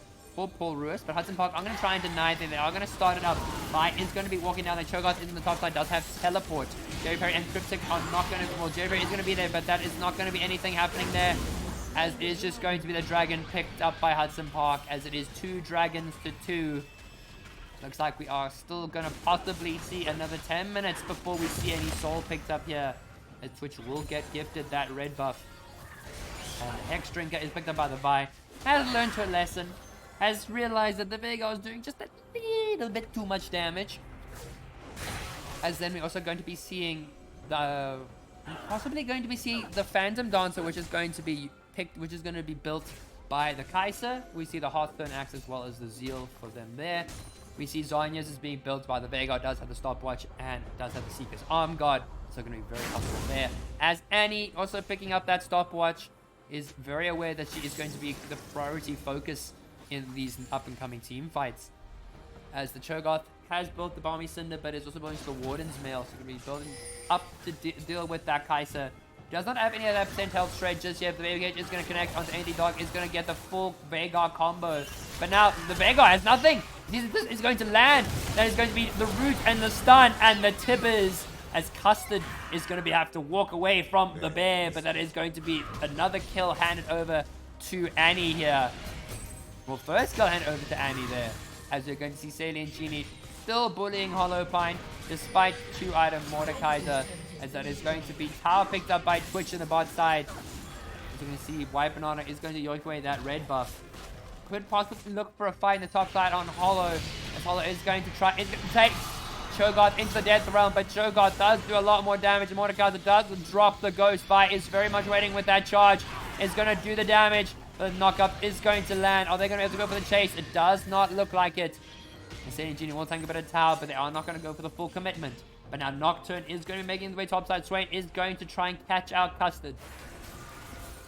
Paul Roos. But Hudson Park, I'm going to try and deny them. They are going to start it up. Vi is going to be walking down. The Cho'Gath is in the top side, does have teleport. Jerry Perry and Cryptic are not going to, well, Jerry Perry is going to be there, but that is not going to be anything happening there, as it is just going to be the dragon picked up by Hudson Park, as it is 2 dragons to 2. Looks like we are still going to possibly see another 10 minutes before we see any soul picked up here, as Twitch will get gifted that red buff. And the Hex Drinker is picked up by the Vi. Has learned her lesson. Has realized that the Veigar is doing just a little bit too much damage. As then we're also going to be seeing the... possibly going to be seeing the Phantom Dancer, which is going to be picked, which is going to be built by the Kai'Sa. We see the Hearthstone Axe as well as the Zeal for them there. We see Zhonya's is being built by the Veigar, does have the stopwatch and does have the Seeker's Arm Guard. So going to be very helpful there. As Annie also picking up that stopwatch, is very aware that she is going to be the priority focus in these up and coming team fights. As the Cho'Gath has built the Balmy Cinder, but is also building the Warden's Mail. So going to be building up to deal with that Kai'Sa. Does not have any of that percent health shred just yet. The Baby Cage is going to connect onto Andy Dog. Is going to get the full Veigar combo. But now the Veigar has nothing. This is going to land. That is going to be the root and the stun and the tippers. As Custard is going to have to walk away from the bear. But that is going to be another kill handed over to Annie here. Well, first kill handed over to Annie there. As we're going to see Salient Genie still bullying Hollowpine despite 2-item Mordekaiser. As that is going to be tower picked up by Twitch in the bot side. As you can see, White Banana is going to yoink away that red buff. Could possibly look for a fight in the top side on Hollow. As Hollow is going to try, it's going to take Cho'Gath into the death realm, but Cho'Gath does do a lot more damage. Mordekaiser does drop the ghost. Vi is very much waiting with that charge. Is going to do the damage. The knockup is going to land. Are they going to be able to go for the chase? It does not look like it. The Sadie Genie will take a bit of tower, but they are not going to go for the full commitment. But now Nocturne is going to be making his way topside. Swain is going to try and catch out Custard.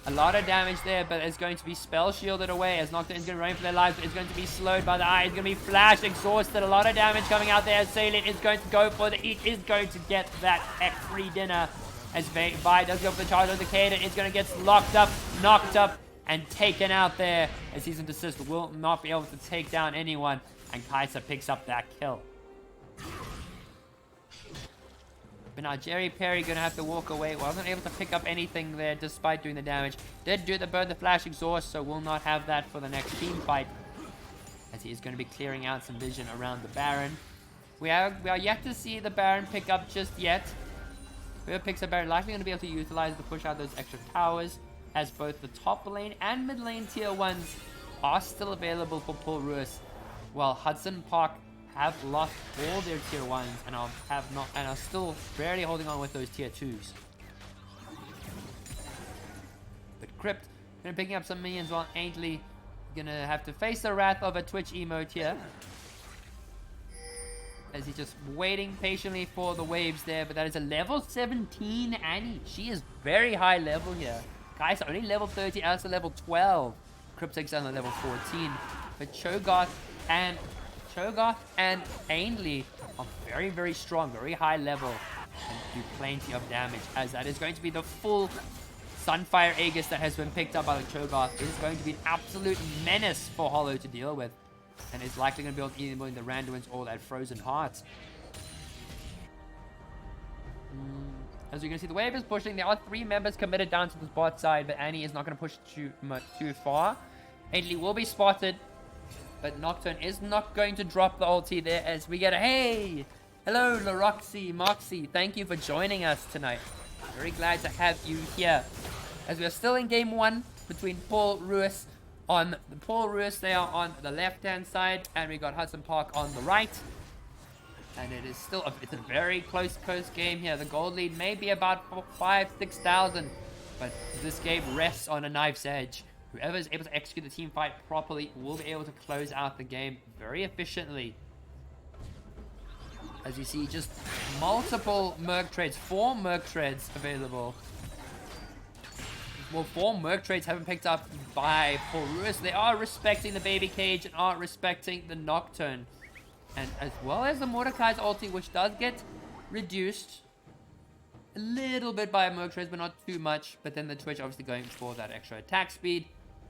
A lot of damage there, but it's going to be spell shielded away as Nocturne is going to run for their lives, but it's going to be slowed by the eye. It's going to be flash exhausted. A lot of damage coming out there as Salient is going to go for the eat, is going to get that free dinner. As Vi does go for the charge on the Kaden, it's going to get locked up, knocked up, and taken out there. As Cease and Desist will not be able to take down anyone, and Kai'Sa picks up that kill. But now Jerry Perry going to have to walk away. Wasn't able to pick up anything there despite doing the damage. Did do the burn the flash exhaust, so will not have that for the next team fight. As he is going to be clearing out some vision around the Baron. We are yet to see the Baron pick up just yet. Whoever picks up Baron likely going to be able to utilize to push out those extra towers, as both the top lane and mid lane tier 1s are still available for Paul Roos, while Hudson Park have lost all their tier 1s and are still barely holding on with those tier 2s. But Crypt gonna picking up some minions while Aintley gonna have to face the wrath of a Twitch emote here. As he's just waiting patiently for the waves there, but that is a level 17 Annie. She is very high level here. Guys, only level 30, Alistair level 12. Cryptic's on level 14. But Cho'Gath and Aintley are very, very strong, very high level, and do plenty of damage, as that is going to be the full Sunfire Aegis that has been picked up by the Cho'Gath. It is going to be an absolute menace for Hollow to deal with, and it's likely going to build either the Randuins or that Frozen Heart. As you can see, the wave is pushing. There are 3 members committed down to the bot side, but Annie is not going to push too far. Aintley will be spotted, but Nocturne is not going to drop the ulti there, as we get a hey! Hello, LaRoxy, Moxie. Thank you for joining us tonight. Very glad to have you here. As we are still in game 1 between Paul Roos they are on the left-hand side, and we got Hudson Park on the right. And it is still it's a very close game here. The gold lead may be about 5,000-6,000, but this game rests on a knife's edge. Whoever is able to execute the team fight properly will be able to close out the game very efficiently. As you see, just multiple Merc trades, 4 Merc trades available. Well, 4 Merc trades have been picked up by Paul Roos. They are respecting the Baby Cage and are respecting the Nocturne. And as well as the Mordekai's ulti, which does get reduced a little bit by Merc Treads, but not too much. But then the Twitch obviously going for that extra attack speed.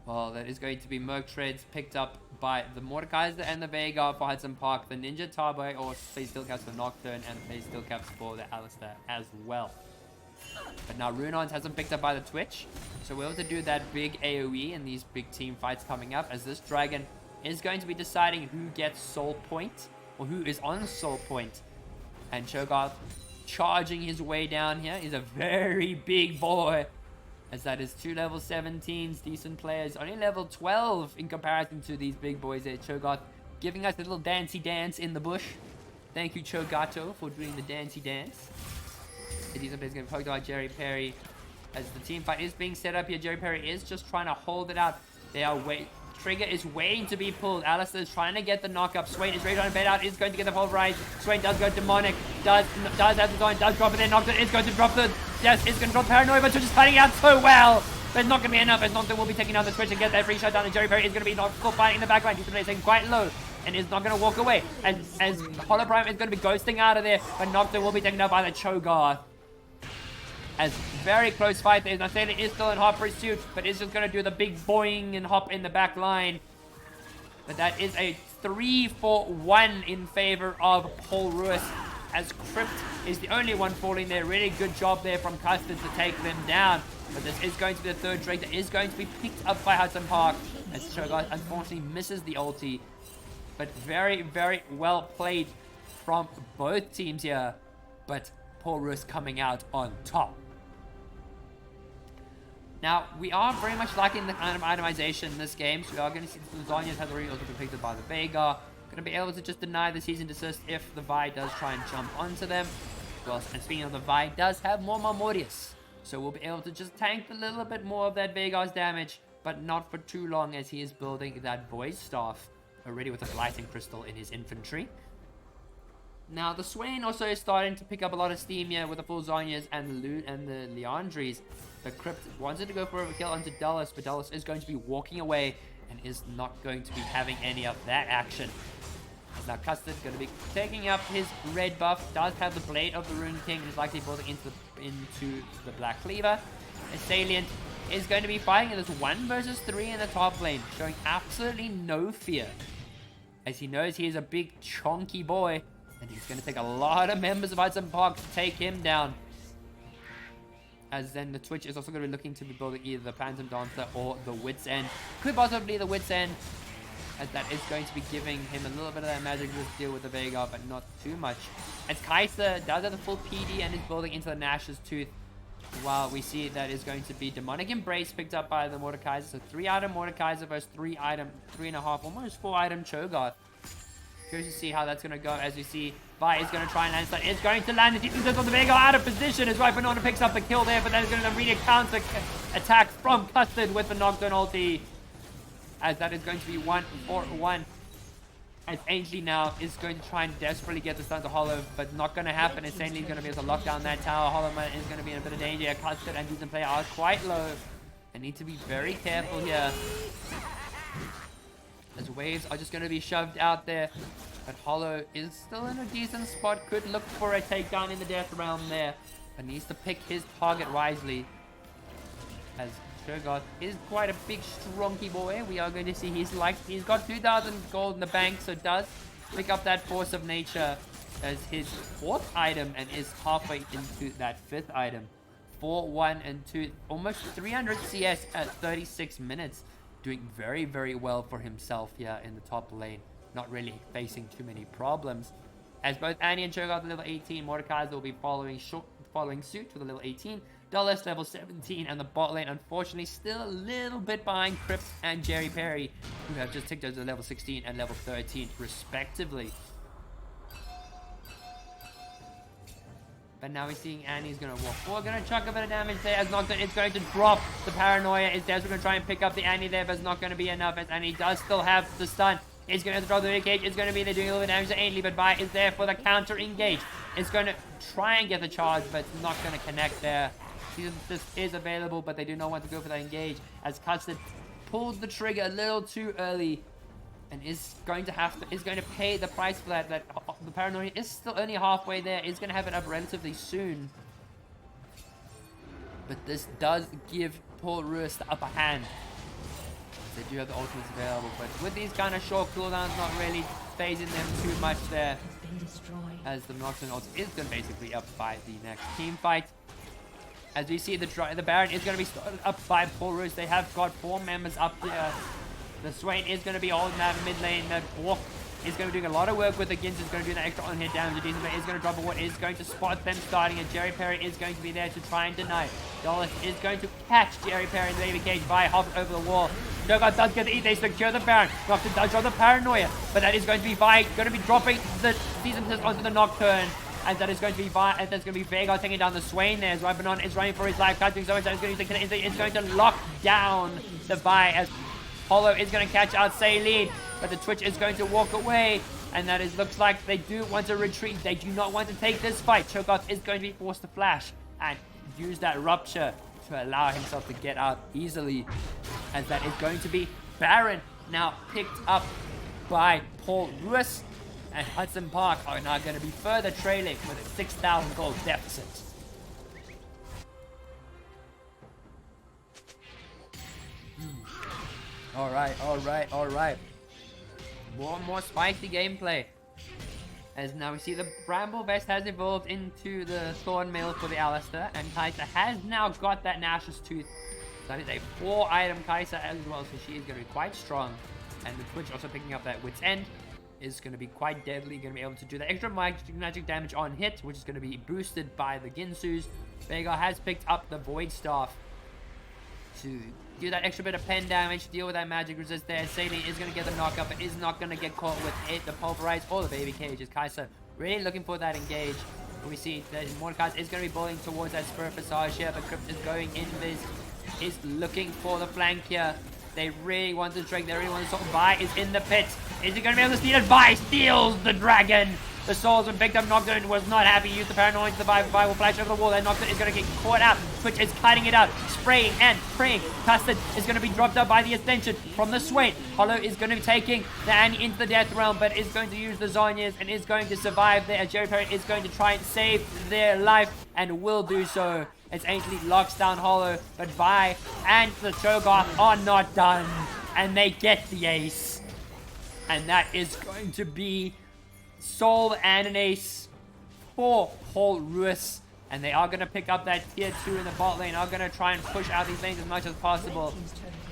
Well, that is going to be Merc Treads picked up by the Mordekaiser and the Veigar for Hudson Park. The Ninja Turbo or Phase Steel Caps for Nocturne and Phase Steel Caps for the Alistair as well. But now Runons hasn't picked up by the Twitch. So we're able to do that big AoE in these big team fights coming up, as this Dragon is going to be deciding who gets Soul Point or who is on Soul Point. And Cho'Gath charging his way down here. He's a very big boy, as that is 2 level 17s, decent players. Only level 12 in comparison to these big boys there. Cho'Gath giving us a little dancey dance in the bush. Thank you, Cho'Gato, for doing the dancey dance. A decent player is going to be poked by Jerry Perry. As the team fight is being set up here, Jerry Perry is just trying to hold it out. They are Trigger is waiting to be pulled. Alistair is trying to get the knock-up. Swain is ready to bait out. Is going to get the pulverize. Swain does go demonic. Does have the going. Does drop it. Then Nocturne is going to drop the. Yes, it's going to drop Paranoia, but Twitch is fighting out so well. But it's not going to be enough, as Nocturne will be taking down the Twitch and get that free shot down. And Jerry Perry is going to be knocked full fighting in the backline. He's placing quite low and is not going to walk away. And as Hollow Prime is going to be ghosting out of there, but Nocturne will be taken out by the Cho'Gath. As very close fight there. Nathaniel is still in hot pursuit, but is just going to do the big boing and hop in the back line. But that is a 3-for-1 in favor of Paul Roos, as Crypt is the only one falling there. Really good job there from Custard to take them down. But this is going to be the third Drake that is going to be picked up by Hudson Park, as Cho'Gath unfortunately misses the ulti. But very, very well played from both teams here. But Paul Roos coming out on top. Now, we are very much lacking the kind of itemization in this game, so we are going to see the Zonias has already also been picked up by the Veigar. Going to be able to just deny the season desist if the Vi does try and jump onto them. Well, and speaking of the Vi, does have more Marmorius, so we'll be able to just tank a little bit more of that Veigar's damage, but not for too long, as he is building that Void Staff already with a Blighting Crystal in his infantry. Now, the Swain also is starting to pick up a lot of steam here with the full Zonias and the Leandries. The Crypt wanted to go for a kill onto Dulles, but Dulles is going to be walking away and is not going to be having any of that action. Now, Custard going to be taking up his red buff, does have the Blade of the Rune King, and is likely building into the Black Cleaver. And Salient is going to be fighting in this 1 versus 3 in the top lane, showing absolutely no fear, as he knows he is a big chonky boy, and he's going to take a lot of members of Hudson Park to take him down. As then the Twitch is also going to be looking to be building either the Phantom Dancer or the Wit's End. Could possibly the Wit's End, as that is going to be giving him a little bit of that magic to deal with the Veigar, but not too much. As Kaiser does have the full PD and is building into the Nash's Tooth, while we see that is going to be Demonic Embrace picked up by the Mordekaiser. So 3-item Mordekaiser versus 3-item, 3.5, almost 4-item Cho'Gath. Curious to see how that's going to go, as we see Vi is going to try and land. It's going to land. It's on the Veigar out of position as right, but Nona picks up the kill there, but that is going to really a counter attack from Custard with the Nocturne ulti, as that is going to be 1-for-1. As Ainsley now is going to try and desperately get the stun to Hollow, but not going to happen. As Ainsley is going to be able to lock down that tower. Hollow Man is going to be in a bit of danger. Custard and Decent Player are quite low and need to be very careful here, as waves are just going to be shoved out there. But Hollow is still in a decent spot. Could look for a takedown in the death realm there, but needs to pick his target wisely, as Cho'Gath is quite a big stronky boy. We are going to see he's got 2,000 gold in the bank, so does pick up that Force of Nature as his 4th item and is halfway into that 5th item. 4, 1, and 2, almost 300 CS at 36 minutes. Doing very, very well for himself here in the top lane. Not really facing too many problems. As both Annie and Cho'Gath level 18, Mordekaiser will be following suit with a level 18. Dulles level 17, and the bot lane unfortunately still a little bit behind Crypt and Jerry Perry, who have just ticked over to level 16 and level 13 respectively. But now we're seeing Annie's going to walk forward, going to chuck a bit of damage there, as Nocturne is going to drop the Paranoia. Is desperately going to try and pick up the Annie there, but it's not going to be enough, as Annie does still have the stun. Is going to drop the cage. It's going to be there doing a little bit of damage to Ainley, but Vi is there for the counter engage. It's going to try and get the charge, but it's not going to connect there. This is available, but they do not want to go for that engage, as Custard pulled the trigger a little too early, and is going to pay the price for that. The Paranoia is still only halfway there. Is going to have it up relatively soon. But this does give Paul Roos the upper hand. They do have the ultimates available, but with these kind of short cooldowns, not really phasing them too much there. As the Nocturne ult is going to basically up by the next team fight. As we see, the Baron is going to be started up by Paul Roos. They have got 4 members up here. The Swain is going to be holding that mid lane. That Bork is going to be doing a lot of work with the Gins. Is going to do that extra on-hit damage. Is going to drop a ward. Is going to spot them starting. And Jerry Perry is going to be there to try and deny. Dollis is going to catch Jerry Perry in the baby cage by hopping over the wall. Shogun does get the E. They secure the Baron. Nocturne does drop the Paranoia. But that is going to be Vi. Going to be dropping the Season Test onto the Nocturne. And that is going to be Vi. And that's going to be Veigar taking down the Swain there. As Rybanon is running for his life. Catching so much that is going to lock down the Vi. As Hollow is going to catch out Saline. But the Twitch is going to walk away. And that is looks like they do want to retreat. They do not want to take this fight. Cho'Gath is going to be forced to flash. And use that Rupture to allow himself to get out easily, as that is going to be Baron now picked up by Paul Roos, and Hudson Park are now going to be further trailing with a 6,000 gold deficit. All right. More spicy gameplay. As now we see the Bramble Vest has evolved into the Thorn Mail for the Alistair, and Kai'Sa has now got that Nash's Tooth. That is a 4-item Kai'Sa as well, so she is going to be quite strong. And the Twitch also picking up that Wit's End is going to be quite deadly, going to be able to do the extra magic damage on hit, which is going to be boosted by the Ginsus. Veigar has picked up the Void Staff to do that extra bit of pen damage, deal with that magic resist there. Saline is going to get the knockup, but is not going to get caught with it, the Pulverize or the Baby Cages. Kai'Sa really looking for that engage. We see that Mordecai is going to be bullying towards that Spirit Passage here, but Crypt is going in this, is looking for the flank here. They really want to strike, they really want to sort of Vi is in the pit. Is he going to be able to steal it? Vi steals the dragon. The Souls and picked up. Nocturne was not happy. Used the Paranoia to survive. Vi will flash over the wall. And Nocturne is going to get caught out. Twitch is cutting it out. Spraying and praying. Custard is going to be dropped up by the Ascension from the Swain. Hollow is going to be taking the Annie into the Death Realm, but is going to use the Zonyas and is going to survive there. Jerry Perry is going to try and save their life and will do so. As Ainsley locks down Hollow, but Vi and the Cho'Gath are not done. And they get the ace. And that is going to be Soul and an ace for Paul Roos. And they are going to pick up that tier 2 in the bot lane. Are going to try and push out these lanes as much as possible.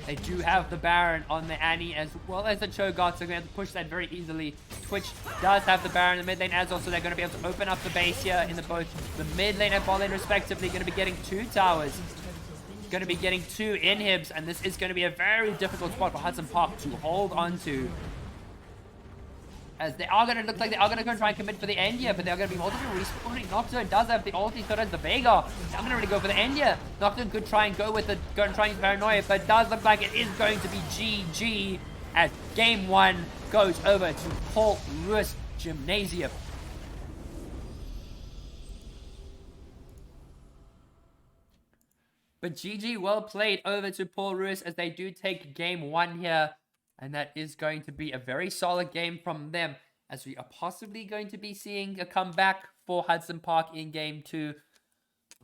They do have the Baron on the Annie as well as the Cho'Gath, so they're going to have to push that very easily. Twitch does have the Baron in the mid lane as well, so they're going to be able to open up the base here in the both the mid lane and bot lane respectively. Going to be getting 2 towers. Going to be getting 2 inhibs, and this is going to be a very difficult spot for Hudson Park to hold on to. As they are going to look like they are going to go and try and commit for the end here, but they're going to be multiple respawning. Nocturne does have the ulti, so does the Veigar. They're going to really go for the end here. Nocturne could try and go with the trying Paranoia, but it does look like it is going to be GG as game 1 goes over to Paul Roos Gymnasium. But GG, well played over to Paul Roos as they do take game 1 here. And that is going to be a very solid game from them, as we are possibly going to be seeing a comeback for Hudson Park in game 2.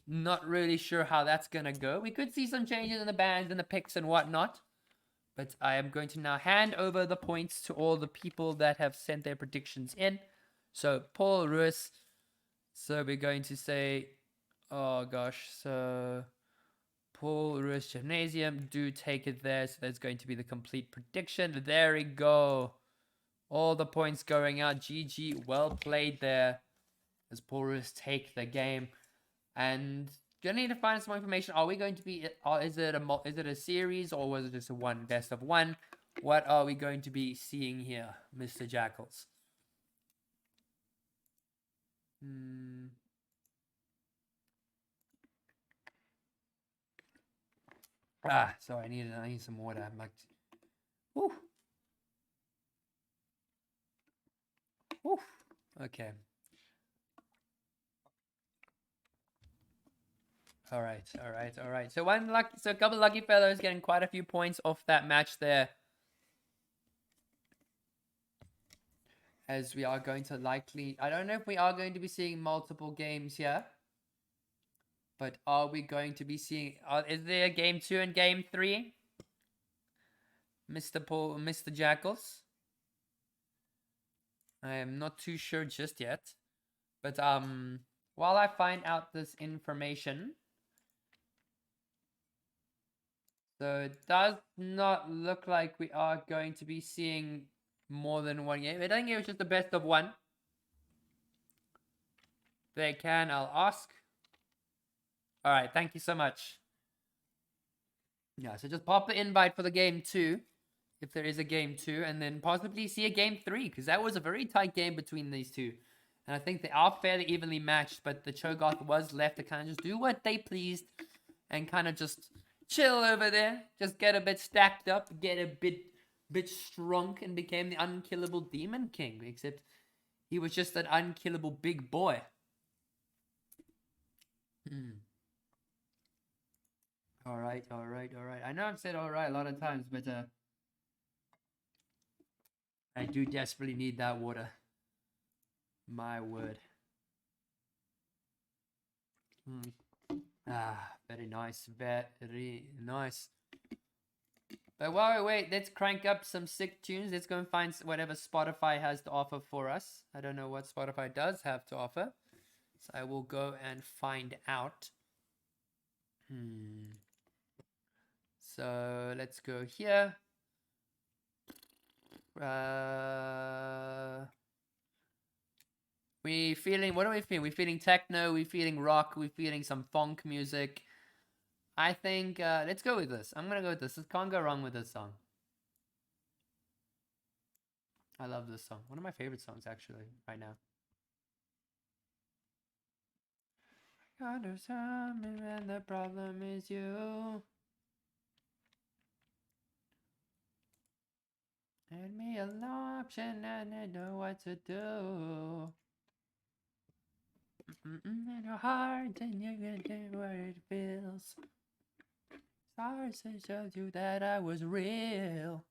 Not really sure how that's going to go. We could see some changes in the bans and the picks and whatnot. But I am going to now hand over the points to all the people that have sent their predictions in. So, Paul Roos. So, we're going to say, oh gosh, so Paul Roos Gymnasium, do take it there. So that's going to be the complete prediction. There we go. All the points going out. GG, well played there. As Paul Roos take the game. And gonna need to find some more information. Are we going to be? Is it a series or was it just a best of one? What are we going to be seeing here, Mr. Jackals? Sorry, I need some water. I'm like, whew. Whew. Okay. All right. So a couple lucky fellows getting quite a few points off that match there. As we are going to likely, I don't know if we are going to be seeing multiple games here. But are we going to be seeing... is there a game 2 and game 3? Mr. Jackals? I am not too sure just yet. But while I find out this information... So it does not look like we are going to be seeing more than one game. I think it was just the best of one. If they can, I'll ask. Alright, thank you so much. Yeah, so just pop the invite for the game 2. If there is a game 2. And then possibly see a game 3. Because that was a very tight game between these two. And I think they are fairly evenly matched. But the Cho'Gath was left to kind of just do what they pleased. And kind of just... chill over there, just get a bit stacked up, get a bit strong, and became the unkillable Demon King. Except he was just an unkillable big boy. Alright. I know I've said alright a lot of times, but I do desperately need that water. My word. Very nice. Very nice. But while we wait, let's crank up some sick tunes. Let's go and find whatever Spotify has to offer for us. I don't know what Spotify does have to offer. So I will go and find out. So let's go here. We feeling, what are we feeling? We're feeling techno, we're feeling rock, we're feeling some funk music. I think, let's go with this. I'm gonna go with this. Can't go wrong with this song. I love this song. One of my favorite songs, actually, right now. Understand me when the problem is you. Hand me an option and I know what to do. In your heart and you can get what it feels. Stars that showed you that I was real.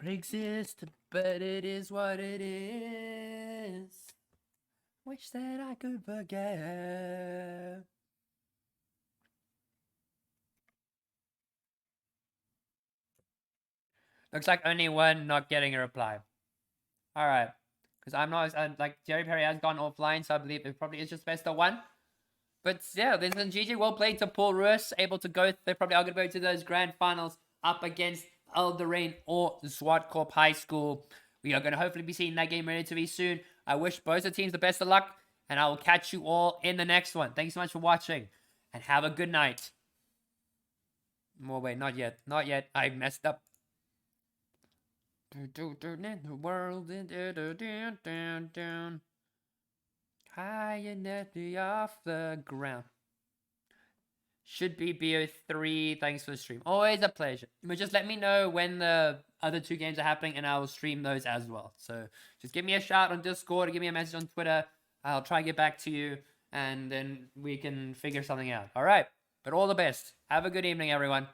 Exist, but it is what it is. Wish that I could forget. Looks like only one not getting a reply. Alright. Because I'm not, like, Jerry Perry has gone offline, so I believe it probably is just best of one. But yeah, then GG, well played to Paul Roos, able to go, they probably are going to go to those grand finals up against Eldorain or Zwartkorp High School. We are going to hopefully be seeing that game relatively soon. I wish both the teams the best of luck, and I will catch you all in the next one. Thank you so much for watching, and have a good night. Oh, wait, not yet. Not yet. I messed up. In the world, down. High and empty off the ground. Should be BO3. Thanks for the stream. Always a pleasure. But just let me know when the other 2 games are happening, and I will stream those as well. So just give me a shout on Discord or give me a message on Twitter. I'll try and get back to you, and then we can figure something out. All right. But all the best. Have a good evening, everyone.